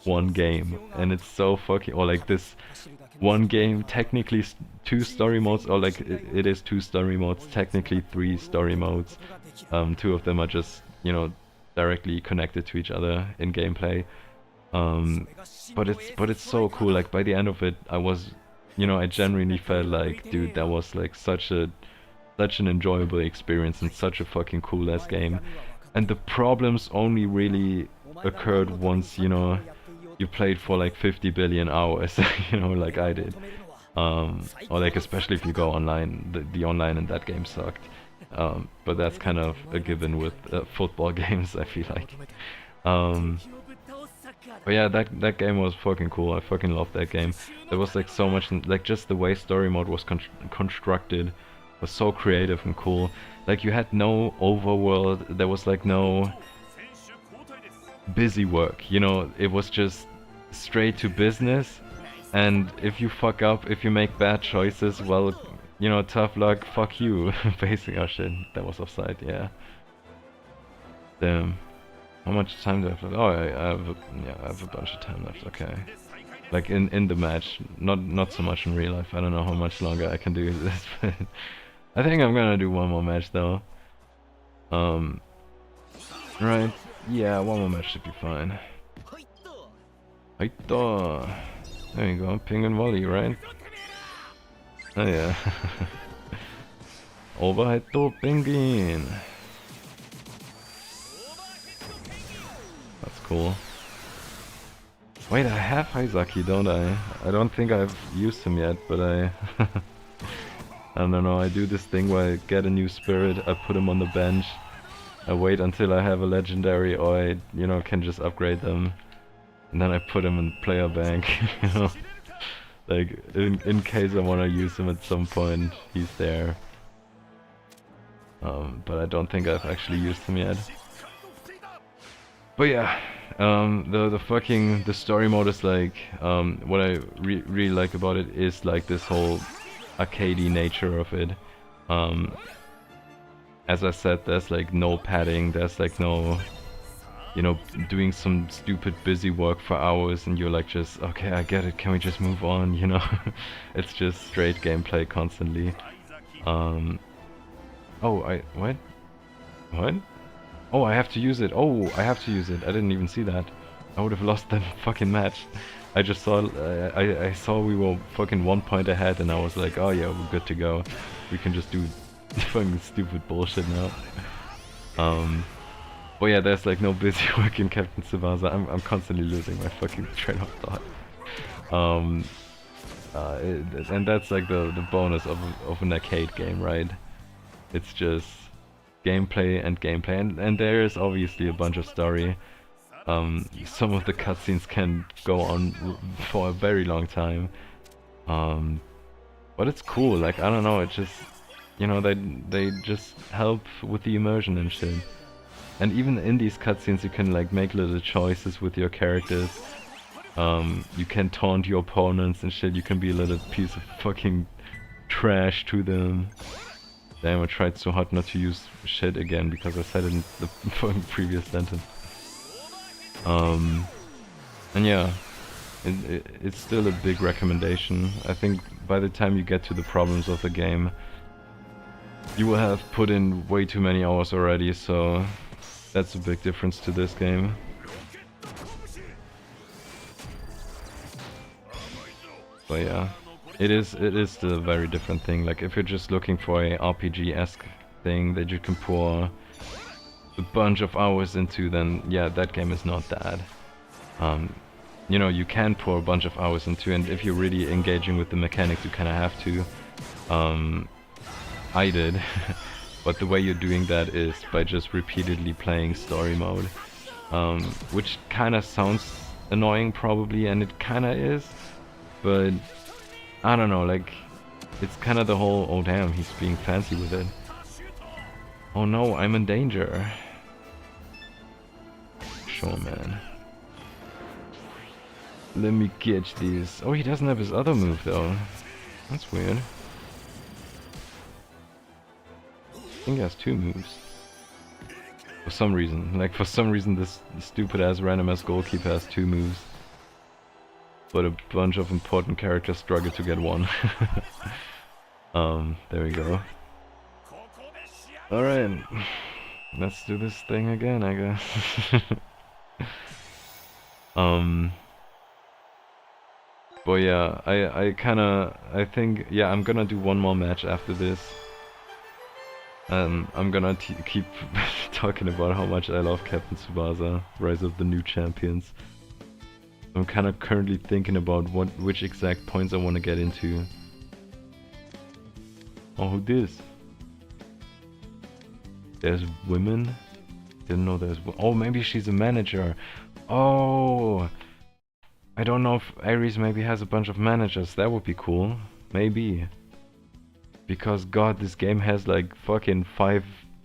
one game, and it's so fucking, or like this one game, technically two story modes, or like it is two story modes, technically three story modes. Two of them are just, you know, directly connected to each other in gameplay. But it's so cool. Like by the end of it, I was, you know, I genuinely felt like, dude, that was like such an enjoyable experience and such a fucking cool ass game. And the problems only really occurred once, you know, you played for like 50 billion hours, you know, like I did. Or like especially if you go online, the online in that game sucked. But that's kind of a given with football games, I feel like. But yeah, that game was fucking cool. I fucking loved that game. There was like so much, like just the way story mode was constructed was so creative and cool. Like you had no overworld, there was like no busy work, you know, it was just straight to business. And if you fuck up, if you make bad choices, well, you know, tough luck, fuck you. Basically, oh shit, that was offside, yeah. Damn. How much time do I have left? Oh, I have a bunch of time left, okay. Like in the match, not so much in real life. I don't know how much longer I can do this, but I think I'm gonna do one more match though. Right, yeah, one more match should be fine. Haito! There you go, ping and volley, right? Oh yeah. Overhead to pingin! That's cool. Wait, I have Haizaki, don't I? I don't think I've used him yet, but I don't know, I do this thing where I get a new spirit, I put him on the bench, I wait until I have a legendary, or I, you know, can just upgrade them, and then I put him in player bank, you know? Like, in case I want to use him at some point, he's there. But I don't think I've actually used him yet. But yeah, the story mode is like, what I really like about it is like this whole arcadey nature of it. As I said, there's like no padding, there's like no, you know, doing some stupid busy work for hours and you're like just, okay, I get it, can we just move on, you know? It's just straight gameplay constantly. Oh, what? What? Oh, I have to use it. Oh, I have to use it. I didn't even see that. I would have lost that fucking match. I just saw, I saw we were fucking 1 point ahead and I was like, oh yeah, we're good to go. We can just do fucking stupid bullshit now. But yeah, there's like no busy work in Captain Tsubasa. I'm constantly losing my fucking train of thought. And that's like the bonus of an arcade game, right? It's just gameplay and gameplay, and there is obviously a bunch of story. Some of the cutscenes can go on for a very long time, but it's cool. Like, I don't know, it just, you know, they just help with the immersion and shit. And even in these cutscenes, you can like make little choices with your characters. You can taunt your opponents and shit. You can be a little piece of fucking trash to them. Damn, I tried so hard not to use shit again because I said it in the fucking previous sentence. And yeah, it's still a big recommendation. I think by the time you get to the problems of the game, you will have put in way too many hours already, so that's a big difference to this game. But yeah, it is a very different thing. Like if you're just looking for a RPG-esque thing that you can pour a bunch of hours into, then yeah, that game is not that. You know, you can pour a bunch of hours into, and if you're really engaging with the mechanics, you kind of have to. I did, but the way you're doing that is by just repeatedly playing story mode, which kind of sounds annoying probably, and it kind of is, but I don't know, like, it's kind of the whole, oh damn, he's being fancy with it. Oh no, I'm in danger. Sure, man. Let me catch these. Oh, he doesn't have his other move though. That's weird. I think he has 2 moves. For some reason. Like, for some reason this stupid ass random ass goalkeeper has 2 moves. But a bunch of important characters struggle to get 1. There we go. Alright. Let's do this thing again, I guess. But yeah, I think, yeah, I'm gonna do one more match after this. I'm gonna keep talking about how much I love Captain Tsubasa, Rise of the New Champions. I'm kind of currently thinking about which exact points I want to get into. Oh, who this? There's women? Didn't know there's... Oh, maybe she's a manager. Oh! I don't know if Ares maybe has a bunch of managers. That would be cool. Maybe. Because god, this game has like fucking 5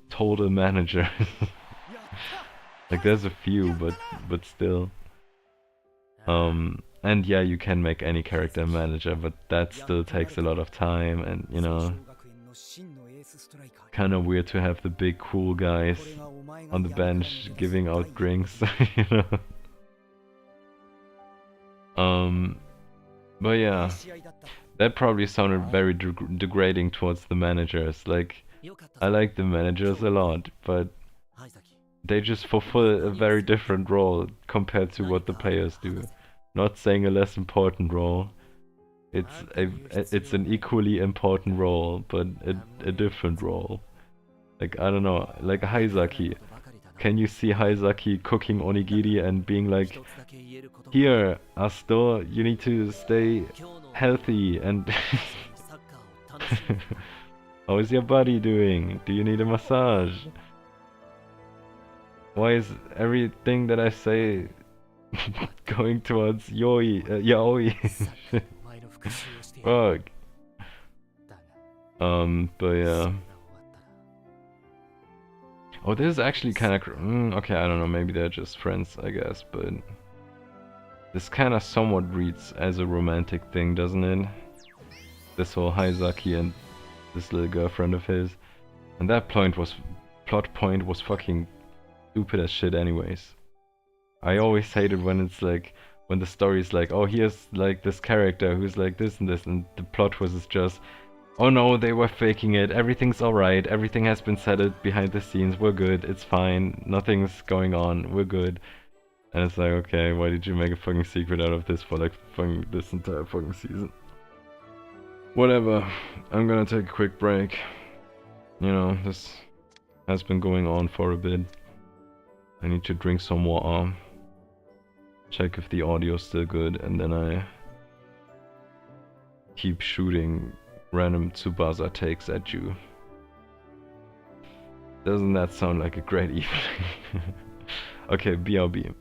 total managers. Like there's a few, but still. And yeah, you can make any character a manager, but that still takes a lot of time, and you know, kind of weird to have the big cool guys on the bench giving out drinks, you know. But yeah, that probably sounded very degrading towards the managers. Like, I like the managers a lot, but they just fulfill a very different role compared to what the players do. Not saying a less important role. It's an equally important role, but a different role. Like, I don't know, like Haizaki. Can you see Haizaki cooking onigiri and being like, here, Astor, you need to stay healthy and... How is your body doing? Do you need a massage? Why is everything that I say going towards yaoi? Fuck. But yeah. Oh, this is actually kind of... okay, I don't know, maybe they're just friends, I guess, but... This kind of somewhat reads as a romantic thing, doesn't it? This whole Haizaki and this little girlfriend of his. And that plot point was fucking stupid as shit anyways. I always hated when it's like... When the story's like, oh, here's like this character who's like this, and the plot was just... Oh no, they were faking it, everything's alright, everything has been settled behind the scenes, we're good, it's fine, nothing's going on, we're good. And it's like, okay, why did you make a fucking secret out of this for like fucking this entire fucking season? Whatever, I'm gonna take a quick break. You know, this has been going on for a bit. I need to drink some water, check if the audio's still good, and then I keep shooting random Tsubasa takes at you. Doesn't that sound like a great evening? Okay, BRB.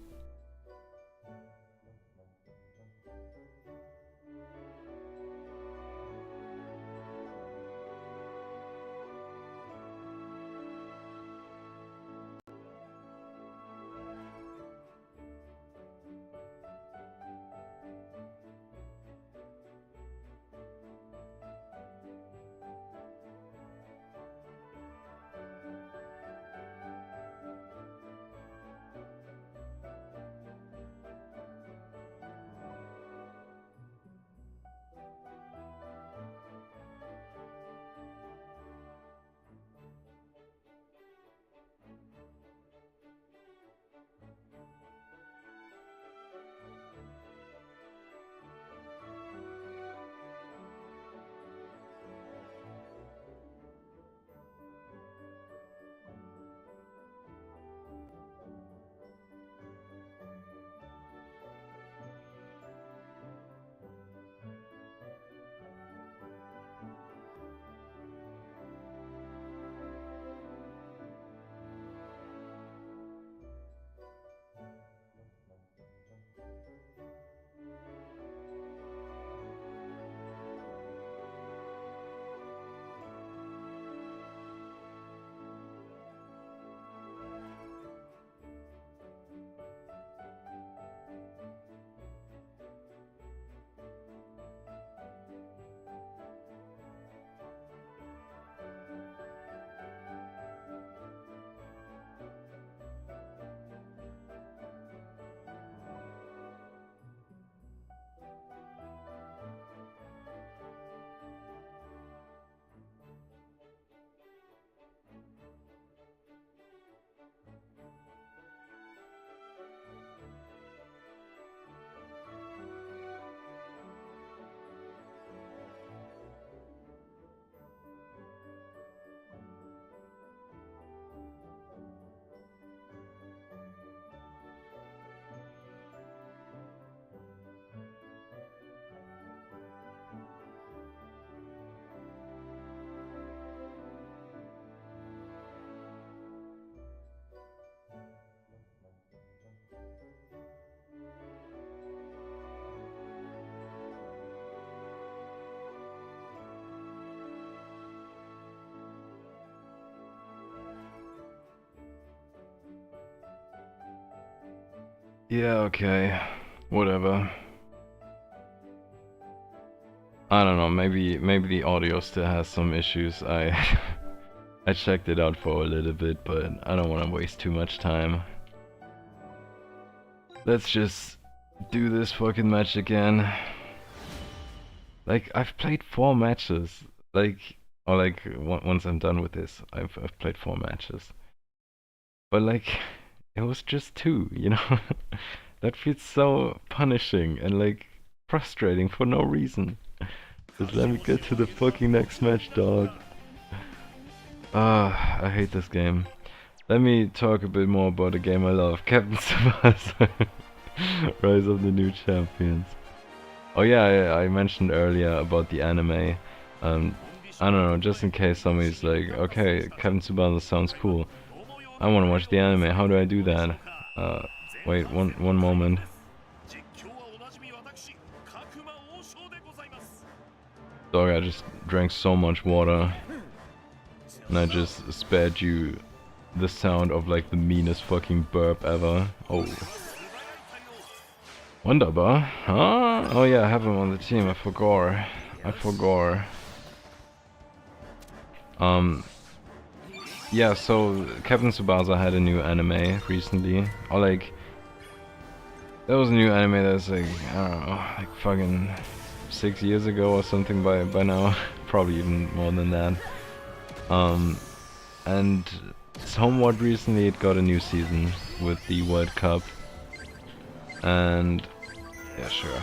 Yeah, okay. Whatever. I don't know, maybe the audio still has some issues. I checked it out for a little bit, but I don't want to waste too much time. Let's just do this fucking match again. Like, I've played 4 matches. Like, or like, once I'm done with this, I've played 4 matches. But like, it was just 2, you know? That feels so punishing and like frustrating for no reason. Just let me get to the fucking next match, dog. Ah, I hate this game. Let me talk a bit more about a game I love. Captain Tsubasa. Rise of the New Champions. Oh yeah, I mentioned earlier about the anime. I don't know, just in case somebody's like, okay, Captain Tsubasa sounds cool. I want to watch the anime. How do I do that? Wait, one moment. Sorry, I just drank so much water. And I just spared you the sound of like the meanest fucking burp ever. Oh. Wondabas? Huh? Oh yeah, I have him on the team. I forgot. Yeah, so Captain Tsubasa had a new anime recently. Or like, there was a new anime that's like, I don't know, like fucking 6 years ago or something by now. Probably even more than that. And somewhat recently it got a new season with the World Cup. And yeah, sure.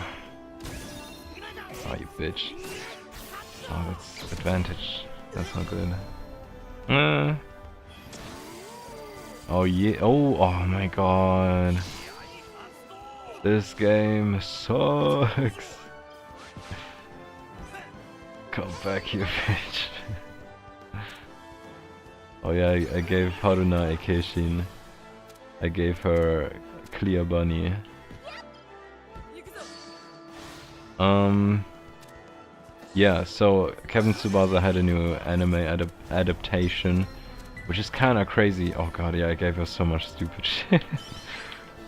Oh, you bitch. Oh, that's advantage. That's not good. Oh yeah. Oh my god. This game sucks. Come back, you bitch. Oh yeah, I gave Haruna a Keishin. I gave her Clear Bunny. Yeah, so Captain Tsubasa had a new anime adaptation, which is kinda crazy. Oh god, yeah, I gave her so much stupid shit.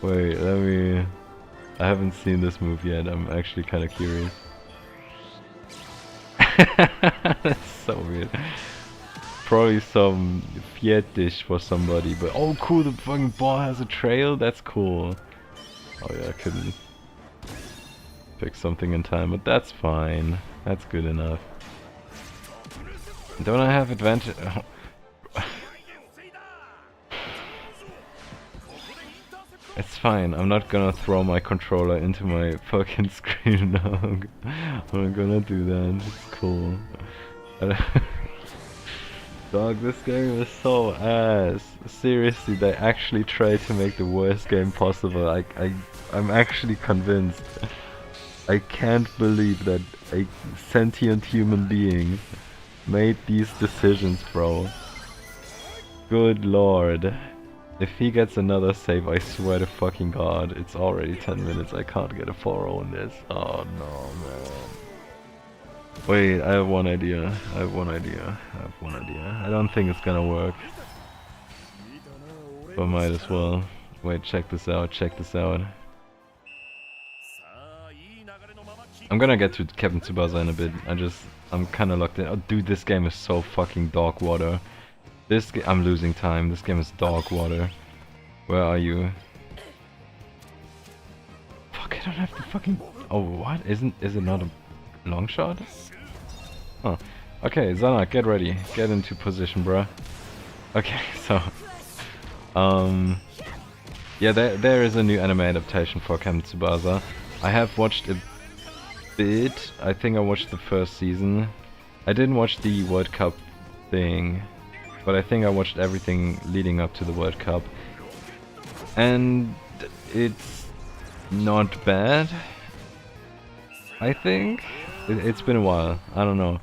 Wait, I haven't seen this move yet, I'm actually kinda curious. That's so weird. Probably some fetish for somebody, but oh cool, the fucking ball has a trail, that's cool. Oh yeah, I couldn't pick something in time, but that's fine. That's good enough. Don't I have advantage? It's fine, I'm not gonna throw my controller into my fucking screen dog. I'm not gonna do that, it's cool. Dog, this game is so ass. Seriously, they actually tried to make the worst game possible. I'm actually convinced. I can't believe that a sentient human being made these decisions, bro. Good lord. If he gets another save, I swear to fucking god, it's already 10 minutes, I can't get a 4-0 in this. Oh no, man. Wait, I have one idea. I don't think it's gonna work. But might as well. Wait, check this out. I'm gonna get to Captain Tsubasa in a bit. I'm kinda locked in. Oh, dude, this game is so fucking dog water. I'm losing time. This game is dog water. Where are you? Fuck, I don't have the fucking... Oh, what? Is it not a long shot? Oh. Okay, Zana, get ready. Get into position, bruh. Okay, so... Yeah, there is a new anime adaptation for Captain Tsubasa. I have watched a bit. I think I watched the first season. I didn't watch the World Cup thing, but I think I watched everything leading up to the World Cup. And it's not bad, I think. It's been a while, I don't know.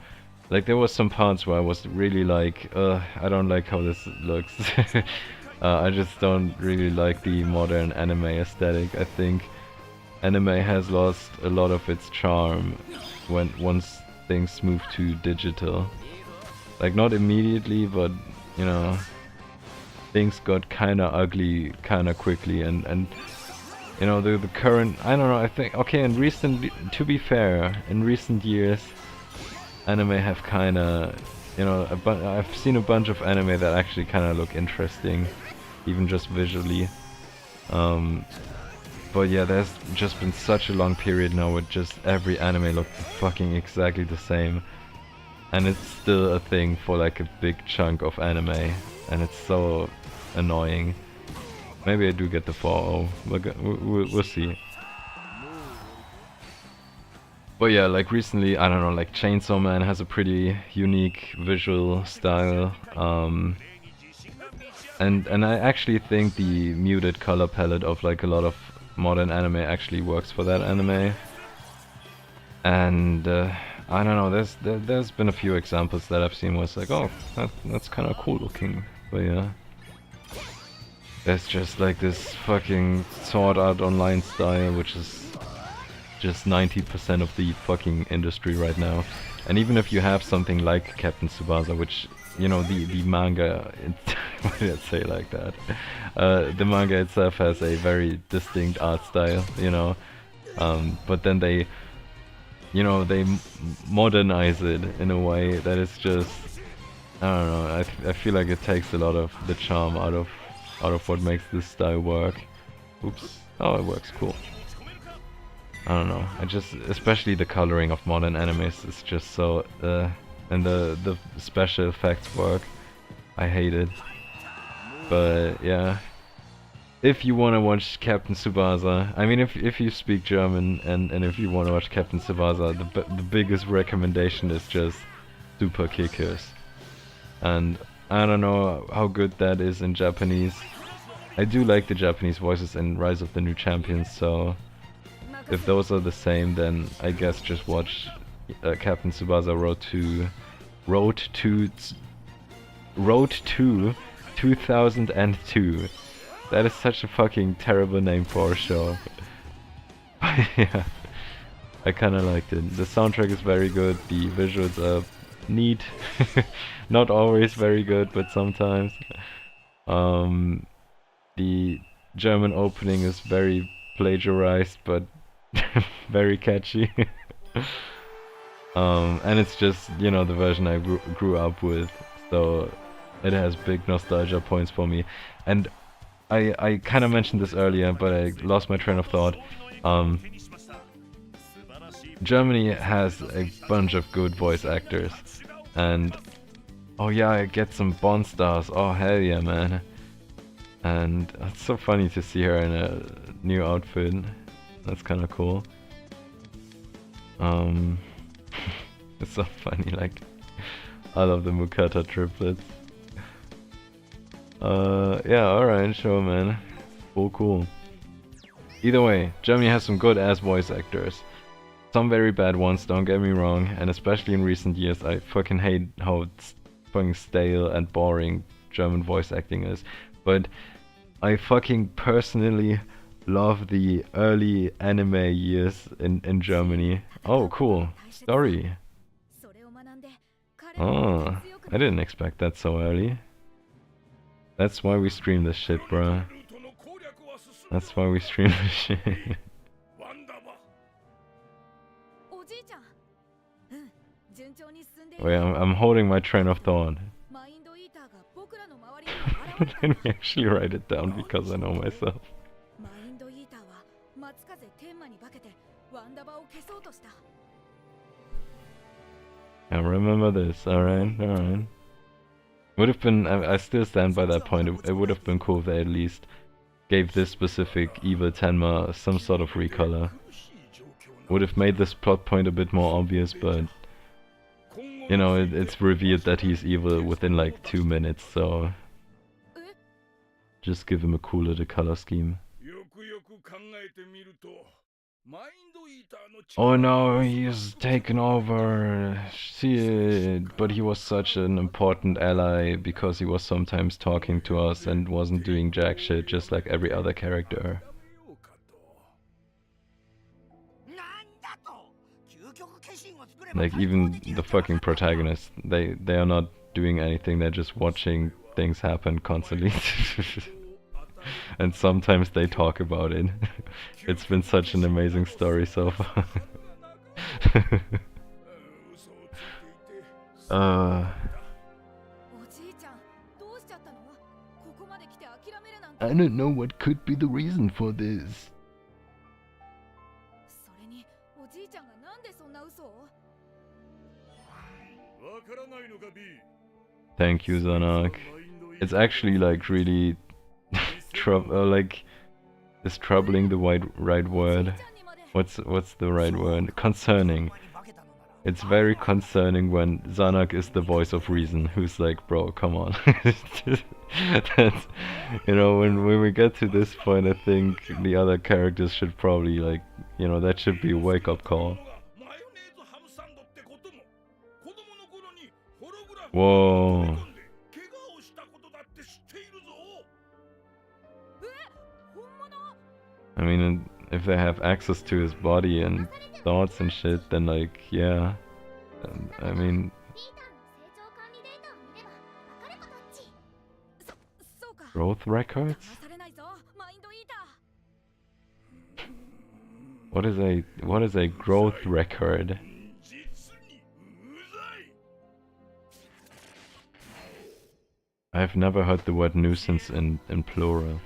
Like, there was some parts where I was really like, I don't like how this looks. I just don't really like the modern anime aesthetic. I think anime has lost a lot of its charm once things move to digital. Like, not immediately, but, you know, things got kinda ugly kinda quickly, and you know, the current, I don't know, I think, okay, to be fair, in recent years, anime have kinda, you know, I've seen a bunch of anime that actually kinda look interesting, even just visually. But yeah, there's just been such a long period now where just every anime looked fucking exactly the same. And it's still a thing for like a big chunk of anime, and it's so annoying. Maybe I do get the 4-0, we'll see. But yeah, like recently, I don't know, like Chainsaw Man has a pretty unique visual style. And I actually think the muted color palette of like a lot of modern anime actually works for that anime. And I don't know, there's been a few examples that I've seen where it's like, oh, that's kind of cool looking. But yeah, there's just like this fucking Sword Art Online style, which is just 90% of the fucking industry right now. And even if you have something like Captain Tsubasa, which, you know, the manga, why did I say like that? The manga itself has a very distinct art style, you know, but then they, you know, they modernize it in a way that is just, I don't know, I feel like it takes a lot of the charm out of what makes this style work. Oops. Oh, it works, cool. I don't know, I just, especially the coloring of modern animes is just so, and the special effects work, I hate it. But yeah, if you want to watch Captain Tsubasa, I mean, if you speak German and if you want to watch Captain Tsubasa, the biggest recommendation is just Super Kickers. And I don't know how good that is in Japanese. I do like the Japanese voices in Rise of the New Champions, so if those are the same, then I guess just watch Captain Tsubasa Road to 2002. That is such a fucking terrible name for a show. Yeah, I kinda liked it. The soundtrack is very good, the visuals are neat. Not always very good, but sometimes. The German opening is very plagiarized, but very catchy. And it's just, you know, the version I grew up with, so it has big nostalgia points for me. And I kind of mentioned this earlier, but I lost my train of thought. Germany has a bunch of good voice actors, and oh yeah, I get some Bond stars. Oh hell yeah, man! And it's so funny to see her in a new outfit. That's kind of cool. It's so funny, like I love the Mukata triplets. Yeah, alright, sure, man. Cool. Either way, Germany has some good ass voice actors. Some very bad ones, don't get me wrong, and especially in recent years, I fucking hate how fucking stale and boring German voice acting is. But I fucking personally love the early anime years in Germany. Oh, cool. Story. Oh, I didn't expect that so early. That's why we stream this shit, bruh. That's why we stream this shit. Wait, I'm holding my train of thought. Let me actually write it down because I know myself. I remember this, alright. Would have been, I still stand by that point, it would have been cool if they at least gave this specific evil Tenma some sort of recolor. Would have made this plot point a bit more obvious, but you know, it's revealed that he's evil within like 2 minutes, so just give him a cooler color scheme. Oh no, he's taken over. Shit. But he was such an important ally because he was sometimes talking to us and wasn't doing jack shit just like every other character. Like even the fucking protagonists, they are not doing anything, they're just watching things happen constantly. And sometimes they talk about it. It's been such an amazing story so far. uh, I don't know what could be the reason for this. Thank you, Zanak. It's actually like really like is troubling the right word? What's the right word? Concerning. It's very concerning when Zanak is the voice of reason, who's like, bro, come on. That's, you know, when we get to this point, I think the other characters should probably like, you know, that should be a wake-up call. Whoa. I mean, if they have access to his body and thoughts and shit, then like, yeah. I mean... Growth records? What is a growth record? I've never heard the word nuisance in plural.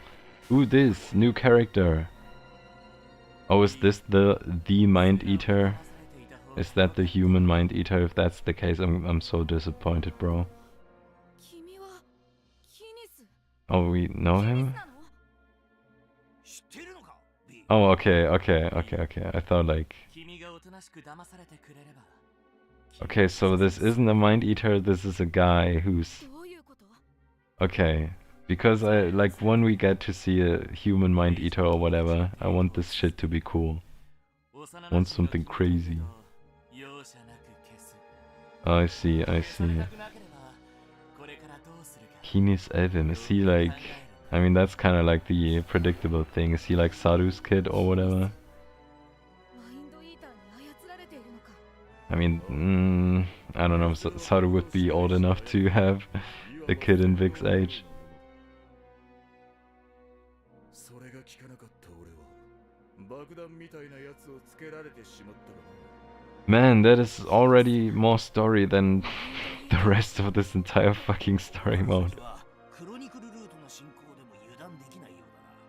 Ooh, this new character. Oh, is this the Mind Eater? Is that the human Mind Eater? If that's the case, I'm so disappointed, bro. Oh, we know him? Oh, okay. I thought like... Okay, so this isn't a Mind Eater, this is a guy who's... Okay, because I like when we get to see a human Mind Eater or whatever, I want this shit to be cool. I want something crazy. Oh, I see. Kinis Elvin, is he like... I mean, that's kind of like the predictable thing. Is he like Saru's kid or whatever? I mean, I don't know, Saru would be old enough to have a kid in Vic's age. Man, that is already more story than the rest of this entire fucking story mode.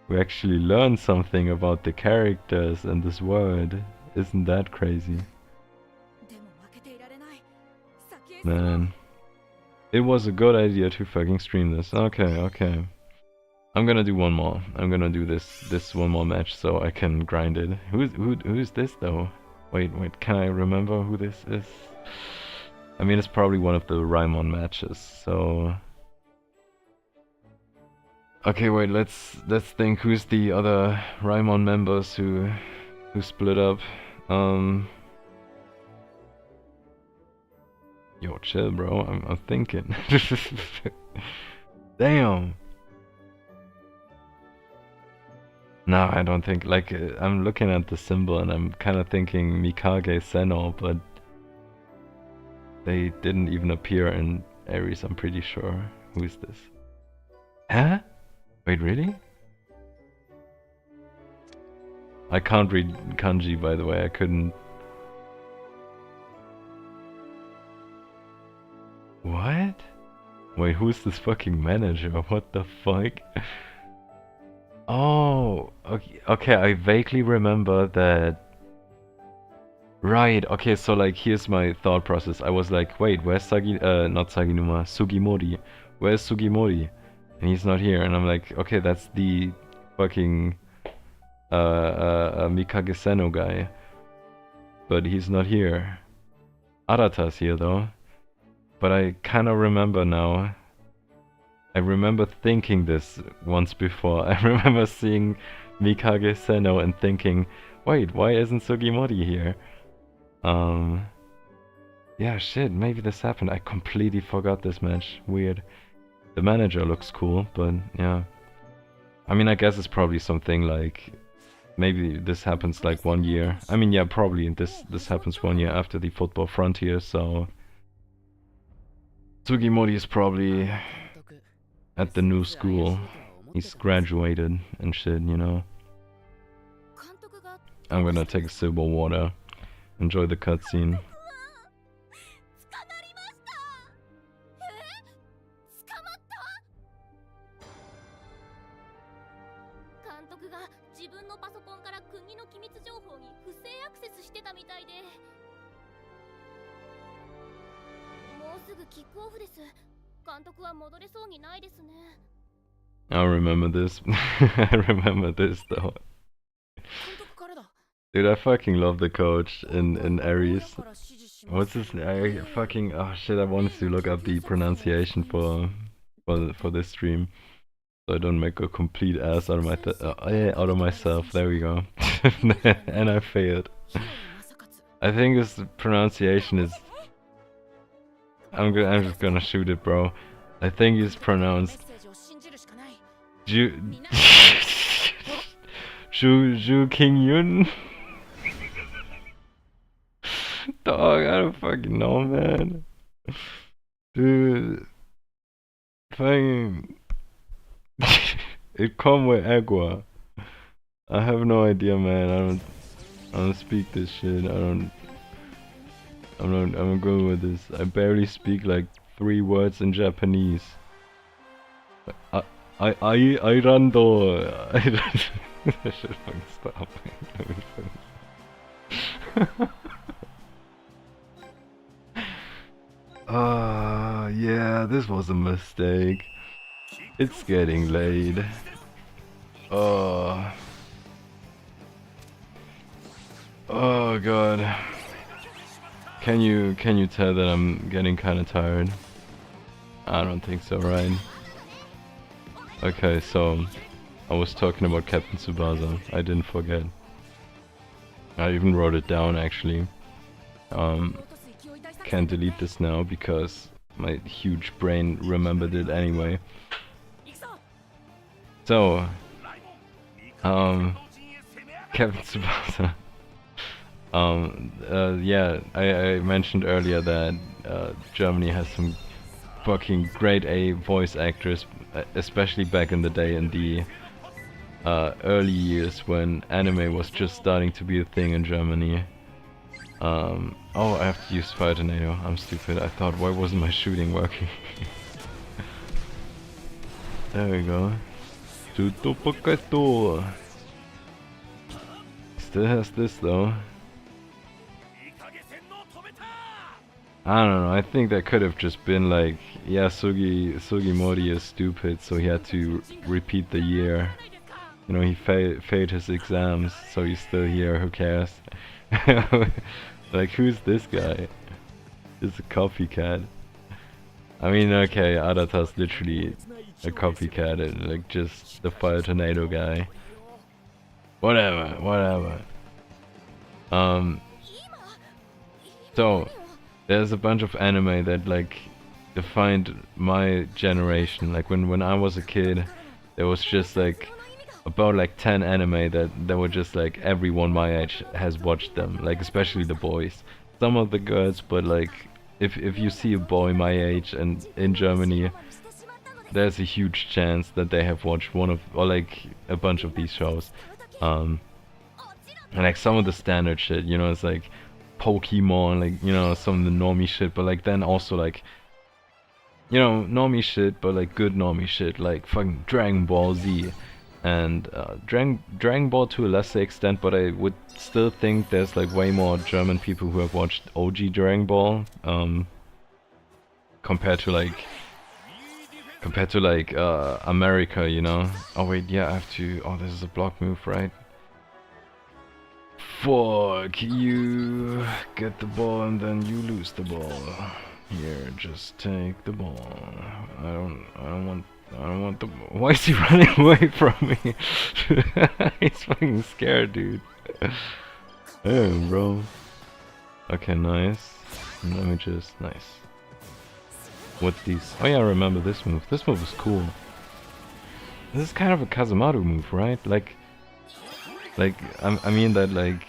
We actually learned something about the characters and this world. Isn't that crazy? Man. It was a good idea to fucking stream this. Okay. I'm gonna do one more. I'm gonna do this one more match so I can grind it. Who's this though? Wait, can I remember who this is? I mean, it's probably one of the Raimon matches, so... Okay, wait, let's think who's the other Raimon members who split up. Yo, chill, bro. I'm thinking. Damn. No, I don't think. Like, I'm looking at the symbol and I'm kind of thinking Mikage Senno, but they didn't even appear in Ares. I'm pretty sure. Who is this? Huh? Wait, really? I can't read kanji, by the way. I couldn't. What? Wait, who's this fucking manager? What the fuck? Oh, okay, I vaguely remember that. Right, okay, so like here's my thought process. I was like, wait, where's not Saginuma, Sugimori. Where's Sugimori? And he's not here, and I'm like, okay, that's the fucking Mikage Senno guy. But he's not here. Arata's here though. But I kinda remember now. I remember thinking this once before. I remember seeing Mikage Senno and thinking, wait, why isn't Sugimori here? Yeah, shit, maybe this happened. I completely forgot this match. Weird. The manager looks cool, but yeah. I mean, I guess it's probably something like... Maybe this happens like 1 year. I mean, yeah, probably this happens 1 year after the Football Frontier, so... Sugimori is probably at the new school. He's graduated and shit, you know. I'm gonna take a sip of water. Enjoy the cutscene. I remember this. I remember this though. Dude, I fucking love the coach in Ares. What's his name? I fucking oh shit! I wanted to look up the pronunciation for this stream, so I don't make a complete ass out of out of myself. There we go. And I failed. I think his pronunciation is. I'm just gonna shoot it, bro. I think it's pronounced Ju King Yun. Dog, I don't fucking know, man. Dude, fucking it come with agua. I have no idea, man. I don't speak this shit. I'm good with this. I barely speak like 3 words in Japanese. I rando. I should fucking stop. Yeah, this was a mistake. It's getting late. Oh god. Can you tell that I'm getting kind of tired? I don't think so, right? Okay, so I was talking about Captain Tsubasa. I didn't forget. I even wrote it down actually. Can't delete this now because my huge brain remembered it anyway. So, Captain Tsubasa. Yeah, I mentioned earlier that Germany has some fucking grade A voice actors, especially back in the day in the early years when anime was just starting to be a thing in Germany. Oh, I have to use Fire Tornado. I'm stupid. I thought, why wasn't my shooting working? There we go. Still has this though. I don't know, I think that could have just been like, yeah, Sugimori is stupid, so he had to repeat the year. You know, he failed his exams, so he's still here, who cares? Like, who's this guy? It's a copycat. I mean, okay, Arata's literally a copycat, like just the Fire Tornado guy. Whatever. So, there's a bunch of anime that like defined my generation. Like when I was a kid, there was just like about like 10 anime that were just like everyone my age has watched them, like especially the boys. Some of the girls, but like if you see a boy my age and in Germany, there's a huge chance that they have watched one of or like a bunch of these shows. And like some of the standard shit, you know, it's like Pokemon, like, you know, some of the normie shit, but like then also like, you know, normie shit, but like good normie shit, like fucking Dragon Ball Z and Dragon Ball to a lesser extent, but I would still think there's like way more German people who have watched OG Dragon Ball compared to like America, you know. Oh wait, yeah, I have to. Oh, this is a block move, right? Fuck you! Get the ball and then you lose the ball. Here, just take the ball. I don't want the. Why is he running away from me? He's fucking scared, dude. Hey, bro. Okay, nice. Let me just nice. What's these? Oh yeah, I remember this move. This move is cool. This is kind of a Kazemaru move, right? Like I mean that like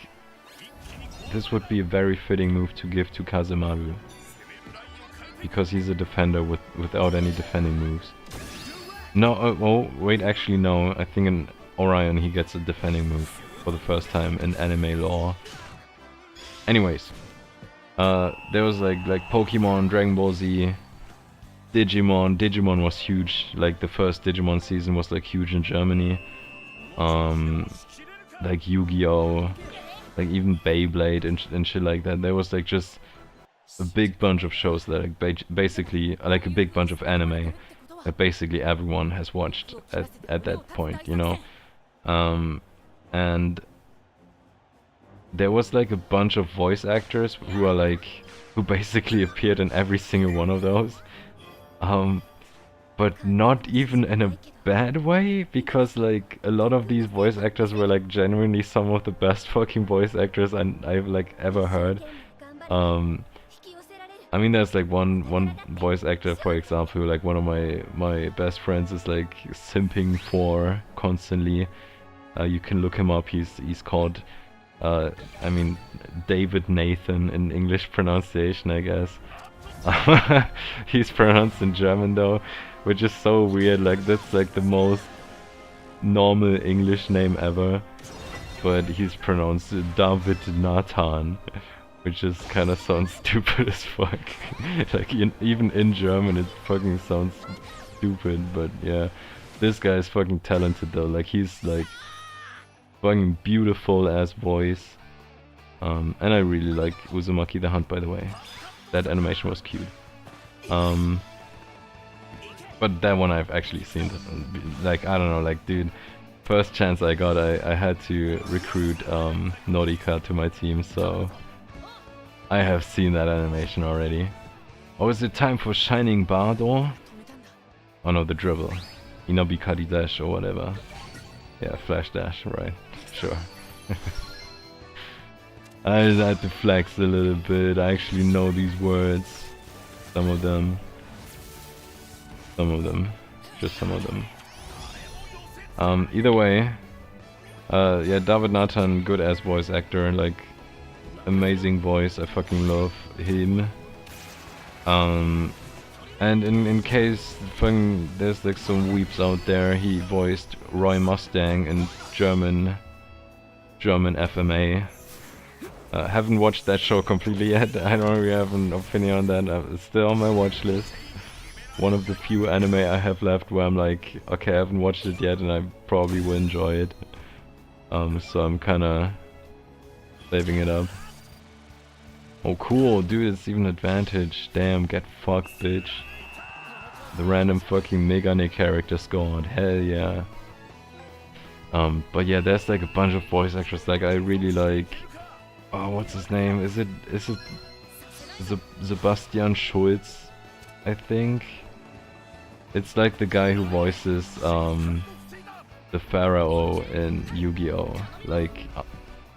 this would be a very fitting move to give to Kazemaru because he's a defender without any defending moves. No, oh, wait, actually no. I think in Orion he gets a defending move for the first time in anime lore. Anyways, there was like Pokemon, Dragon Ball Z, Digimon. Digimon was huge. Like the first Digimon season was like huge in Germany. Like Yu-Gi-Oh, like even Beyblade and shit like that. There was like just a big bunch of shows that like basically like a big bunch of anime that basically everyone has watched at that point, you know. And there was like a bunch of voice actors who basically appeared in every single one of those. But not even in a bad way, because like a lot of these voice actors were like genuinely some of the best fucking voice actors I've like ever heard. Um, I mean, there's like one voice actor, for example, like one of my best friends is like simping for constantly. You can look him up. He's called, I mean, David Nathan in English pronunciation, I guess. He's pronounced in German though, which is so weird. Like that's like the most normal English name ever, but he's pronounced David Nathan, which just kind of sounds stupid as fuck. Like even in German, it fucking sounds stupid. But yeah, this guy is fucking talented though. Like he's like fucking beautiful ass voice. And I really like Uzumaki the Hunt, by the way. That animation was cute. But that one I've actually seen. Like, I don't know, like, dude, first chance I got, I had to recruit Norika to my team, so I have seen that animation already. Oh, is it time for Shining Bardo? Oh no, the dribble. Inabikari dash or whatever. Yeah, flash dash, right. Sure. I just had to flex a little bit. I actually know these words. Some of them. Some of them. Just some of them. Either way. Yeah, David Nathan, good ass voice actor. Like, amazing voice. I fucking love him. And in case there's like some weeps out there, he voiced Roy Mustang in German FMA. Haven't watched that show completely yet. I don't really have an opinion on that. It's still on my watch list. One of the few anime I have left where I'm like, okay, I haven't watched it yet and I probably will enjoy it. So I'm kinda saving it up. Oh cool, dude, it's even advantage. Damn, get fucked, bitch. The random fucking Megane character scored. Hell yeah. But yeah, there's like a bunch of voice actors. Like I really like. Oh, what's his name? Is it Sebastian Schulz? I think. It's like the guy who voices the Pharaoh in Yu-Gi-Oh! Like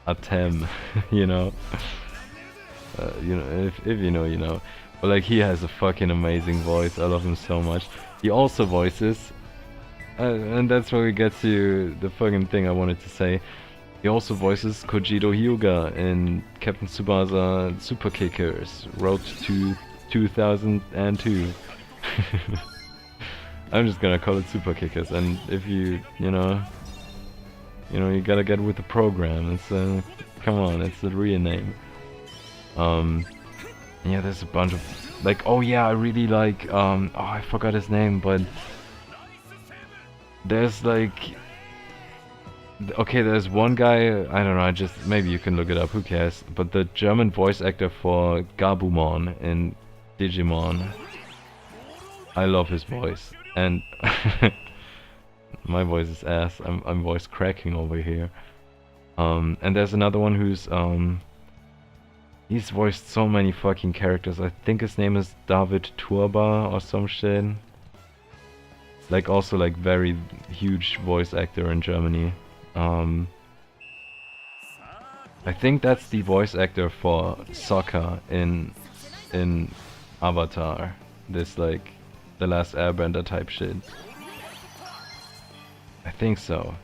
Atem, you know. You know, if you know, you know. But like he has a fucking amazing voice. I love him so much. He also voices, and that's where we get to the fucking thing I wanted to say. He also voices Kojiro Hyuga in Captain Tsubasa Super Kickers Road to 2002. I'm just gonna call it Super Kickers, and if you know, you gotta get with the program. It's come on, it's the real name. Yeah, there's a bunch of like, oh yeah, I really like oh, I forgot his name, but there's like, okay, there's one guy, I don't know, I just, maybe you can look it up, who cares, but the German voice actor for Gabumon in Digimon, I love his voice, and my voice is ass, I'm voice cracking over here. And there's another one who's he's voiced so many fucking characters. I think his name is David Turba or some shit. Like also like very huge voice actor in Germany. I think that's the voice actor for Sokka in Avatar. This like the Last Airbender type shit. I think so.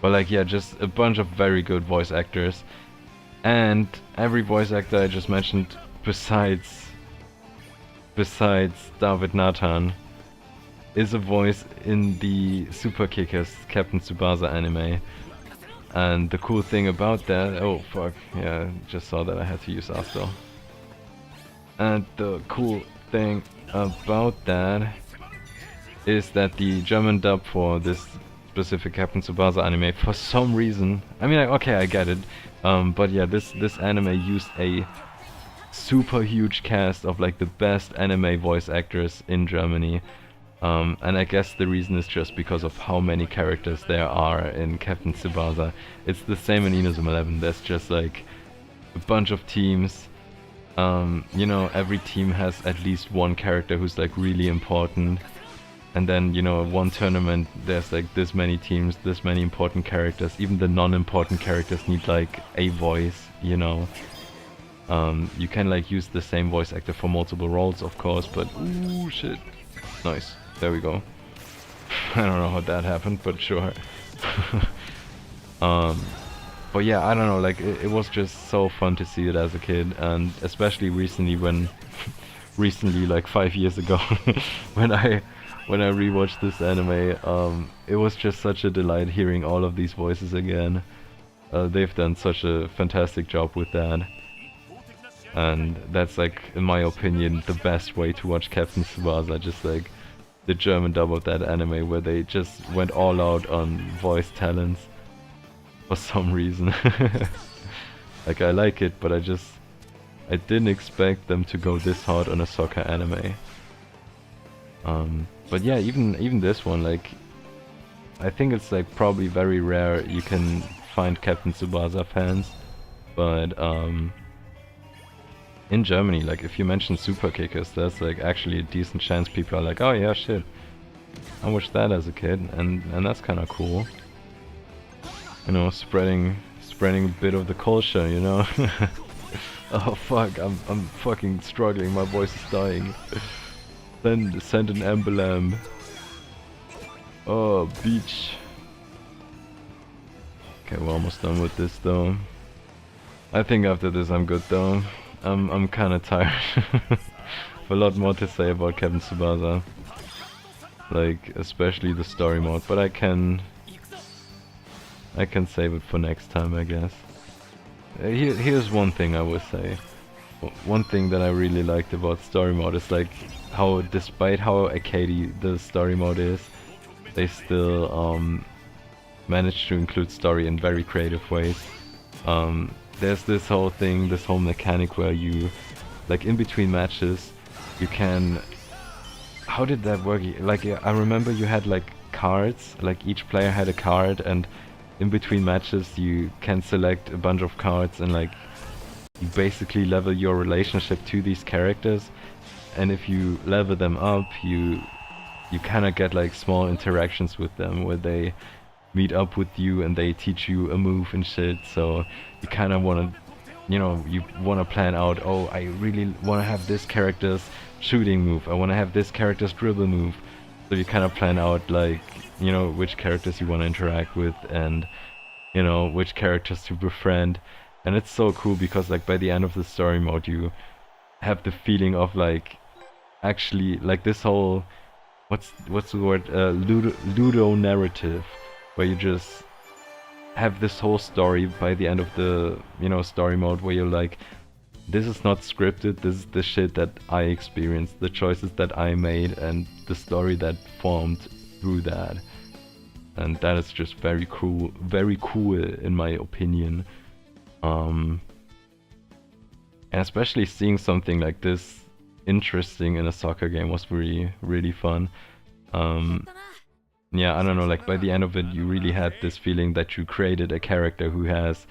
But like yeah, just a bunch of very good voice actors. And every voice actor I just mentioned, besides David Nathan, is a voice in the Super Kickers Captain Tsubasa anime. And the cool thing about that, oh fuck, yeah, just saw that I had to use Astro. And the cool thing about that is that the German dub for this specific Captain Tsubasa anime, for some reason, I mean, okay, I get it, but yeah, this anime used a super huge cast of like the best anime voice actors in Germany. And I guess the reason is just because of how many characters there are in Captain Tsubasa. It's the same in Inazuma 11. There's just like a bunch of teams. You know, every team has at least one character who's like really important. And then, you know, one tournament, there's like this many teams, this many important characters. Even the non-important characters need like a voice, you know. You can like use the same voice actor for multiple roles, of course, but ooh, shit. Nice. There we go. I don't know how that happened, but sure. But yeah, I don't know, like it was just so fun to see it as a kid, and especially recently recently like 5 years ago, when I rewatched this anime, it was just such a delight hearing all of these voices again. They've done such a fantastic job with that. And that's like, in my opinion, the best way to watch Captain Tsubasa, just like the German dub of that anime, where they just went all out on voice talents for some reason. Like, I like it, but I didn't expect them to go this hard on a soccer anime. But yeah, even this one, like, I think it's like probably very rare you can find Captain Tsubasa fans, but in Germany, like, if you mention Super Kickers, there's like actually a decent chance people are like, oh yeah, shit, I watched that as a kid, and that's kind of cool. You know, spreading a bit of the culture, you know. Oh fuck, I'm fucking struggling. My voice is dying. Then send an emblem. Oh, beach. Okay, we're almost done with this though. I think after this I'm good though. I'm kind of tired. A lot more to say about Captain Tsubasa, like especially the story mode, but I can save it for next time, I guess. Here's one thing I would say. One thing that I really liked about story mode is like how, despite how arcadey the story mode is, they still managed to include story in very creative ways. There's this whole thing, this whole mechanic where you, like in between matches, you can... How did that work? Like, I remember you had like cards, like each player had a card, and in between matches you can select a bunch of cards and like you basically level your relationship to these characters, and if you level them up, you kind of get like small interactions with them where they meet up with you and they teach you a move and shit. So you kind of want to, you know, you want to plan out, oh, I really want to have this character's shooting move, I want to have this character's dribble move. So you kind of plan out, like, you know, which characters you want to interact with, and, you know, which characters to befriend. And it's so cool because like by the end of the story mode you have the feeling of like actually like this whole, what's the word, ludo narrative, where you just have this whole story by the end of the, you know, story mode, where you're like, this is not scripted, this is the shit that I experienced, the choices that I made, and the story that formed through that. And that is just very cool in my opinion. And especially seeing something like this interesting in a soccer game was really fun. Yeah, I don't know, like by the end of it you really had this feeling that you created a character who has,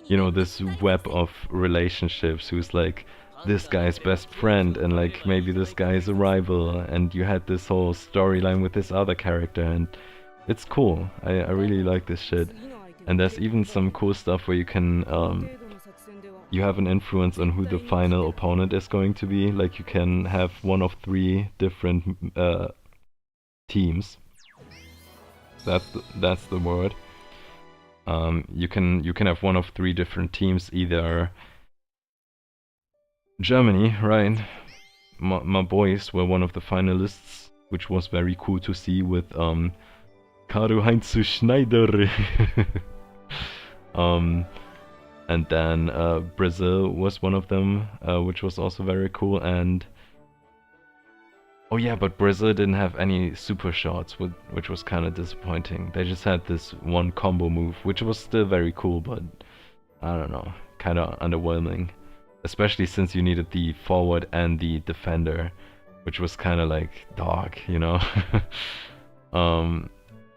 you know, this web of relationships, who's like this guy's best friend, and like maybe this guy is a rival, and you had this whole storyline with this other character, and it's cool. I really like this shit. And there's even some cool stuff where you can you have an influence on who the final opponent is going to be. Like you can have one of 3 different teams. That's the word. You can have one of 3 different teams, either Germany, right? My boys were one of the finalists, which was very cool to see with Karl-Heinz Schneider. um, and then Brazil was one of them, which was also very cool. And oh yeah, but Brazil didn't have any super shots, which was kind of disappointing. They just had this one combo move, which was still very cool, but I don't know, kind of underwhelming. Especially since you needed the forward and the defender, which was kind of like dog, you know.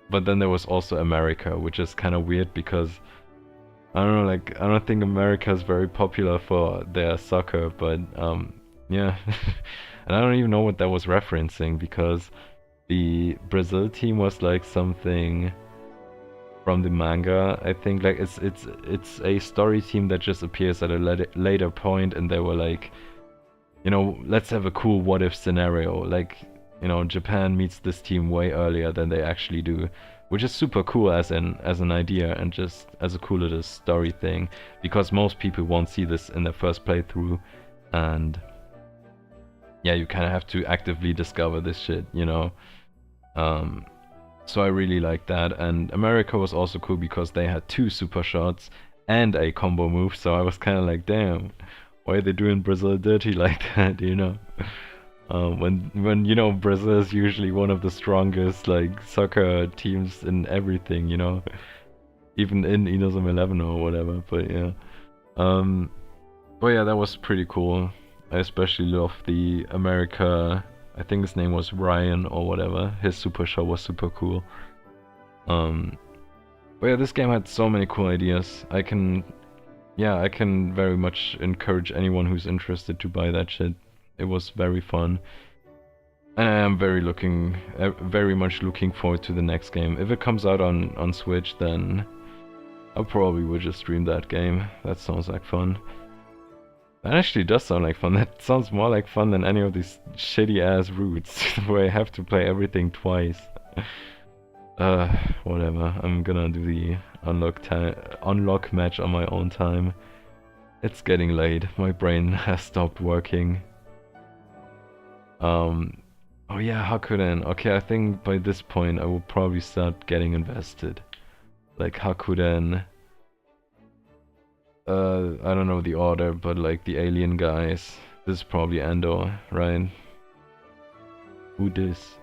But then there was also America, which is kind of weird because I don't know, like I don't think America is very popular for their soccer, but yeah. And I don't even know what that was referencing because the Brazil team was like something from the manga. I think like it's a story team that just appears at a later point, and they were like, you know, let's have a cool what if scenario. Like, you know, Japan meets this team way earlier than they actually do, which is super cool as an idea and just as a cool little story thing, because most people won't see this in their first playthrough, and yeah, you kind of have to actively discover this shit, you know. So I really like that. And America was also cool because they had 2 super shots and a combo move, so I was kind of like, damn, why are they doing Brazil dirty like that, you know? When you know, Brazil is usually one of the strongest like soccer teams in everything, you know, even in Inazuma 11 or whatever. But yeah, but yeah, that was pretty cool. I especially love the America. I think his name was Ryan or whatever. His super shot was super cool. But yeah, this game had so many cool ideas. I can very much encourage anyone who's interested to buy that shit. It was very fun, and I am very much looking forward to the next game. If it comes out on Switch, then I probably would just stream that game. That sounds like fun. That actually does sound like fun. That sounds more like fun than any of these shitty ass routes where I have to play everything twice. Whatever. I'm gonna do the unlock match on my own time. It's getting late. My brain has stopped working. Oh yeah, Hakuden. Okay, I think by this point I will probably start getting invested. Like Hakuden. I don't know the order, but like the alien guys. This is probably Endo, right? Who this?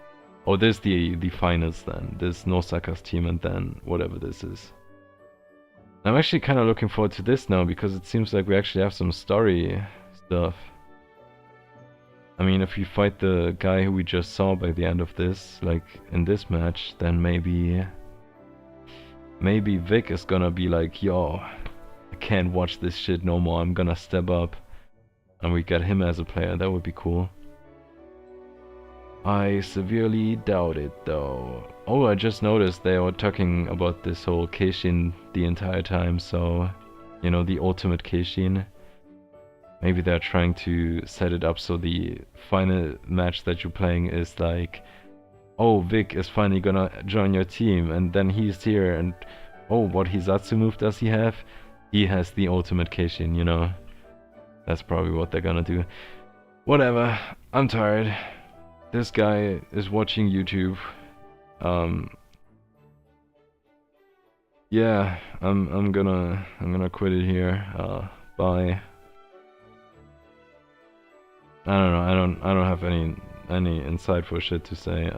Oh, this the finals then. This Nosaka's team, and then whatever this is. I'm actually kind of looking forward to this now because it seems like we actually have some story stuff. I mean, if we fight the guy who we just saw by the end of this, like in this match, then maybe Vic is gonna be like, yo, I can't watch this shit no more, I'm gonna step up. And we get him as a player, that would be cool. I severely doubt it though. Oh, I just noticed they were talking about this whole Keishin the entire time, so, you know, the ultimate Keishin. Maybe they're trying to set it up so the final match that you're playing is like, oh, Vic is finally gonna join your team, and then he's here, and oh, what Hisatsu move does he have? He has the ultimate Keishin, you know. That's probably what they're gonna do. Whatever, I'm tired. This guy is watching YouTube. Yeah, I'm gonna quit it here. Bye. I don't know. I don't have any insightful shit to say.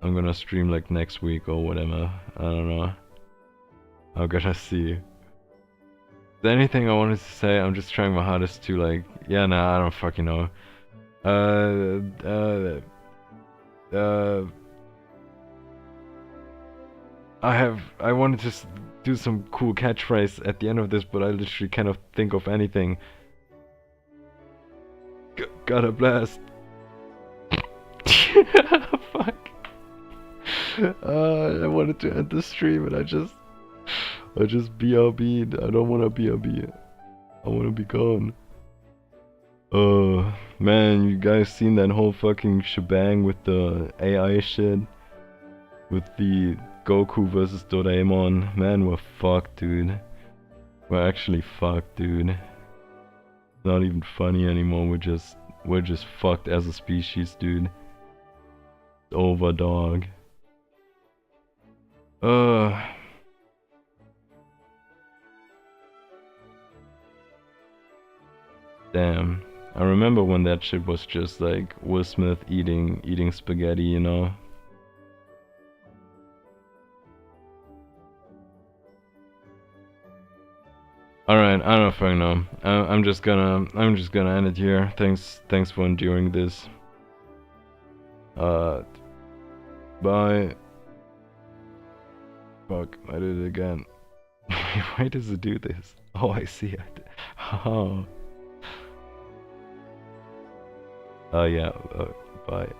I'm gonna stream like next week or whatever. I don't know. I'm gonna see. Is there anything I wanted to say? I'm just trying my hardest to like. Yeah, nah, I don't fucking know. I wanted to do some cool catchphrase at the end of this, but I literally cannot think of anything. Got a blast. Fuck. I wanted to end the stream and I just BRB'd. I don't wanna BRB. I wanna be gone. Man, you guys seen that whole fucking shebang with the AI shit? With the Goku versus Doraemon? Man, we're fucked, dude. We're actually fucked, dude. Not even funny anymore, we're just fucked as a species, dude. Over, dog. Uh. Damn. I remember when that shit was just like Will Smith eating spaghetti, you know? Alright, I don't fucking know. I'm just gonna end it here. Thanks for enduring this. Uh bye. Fuck, I did it again. Why does it do this? Oh, I see it. Oh. Oh yeah, bye.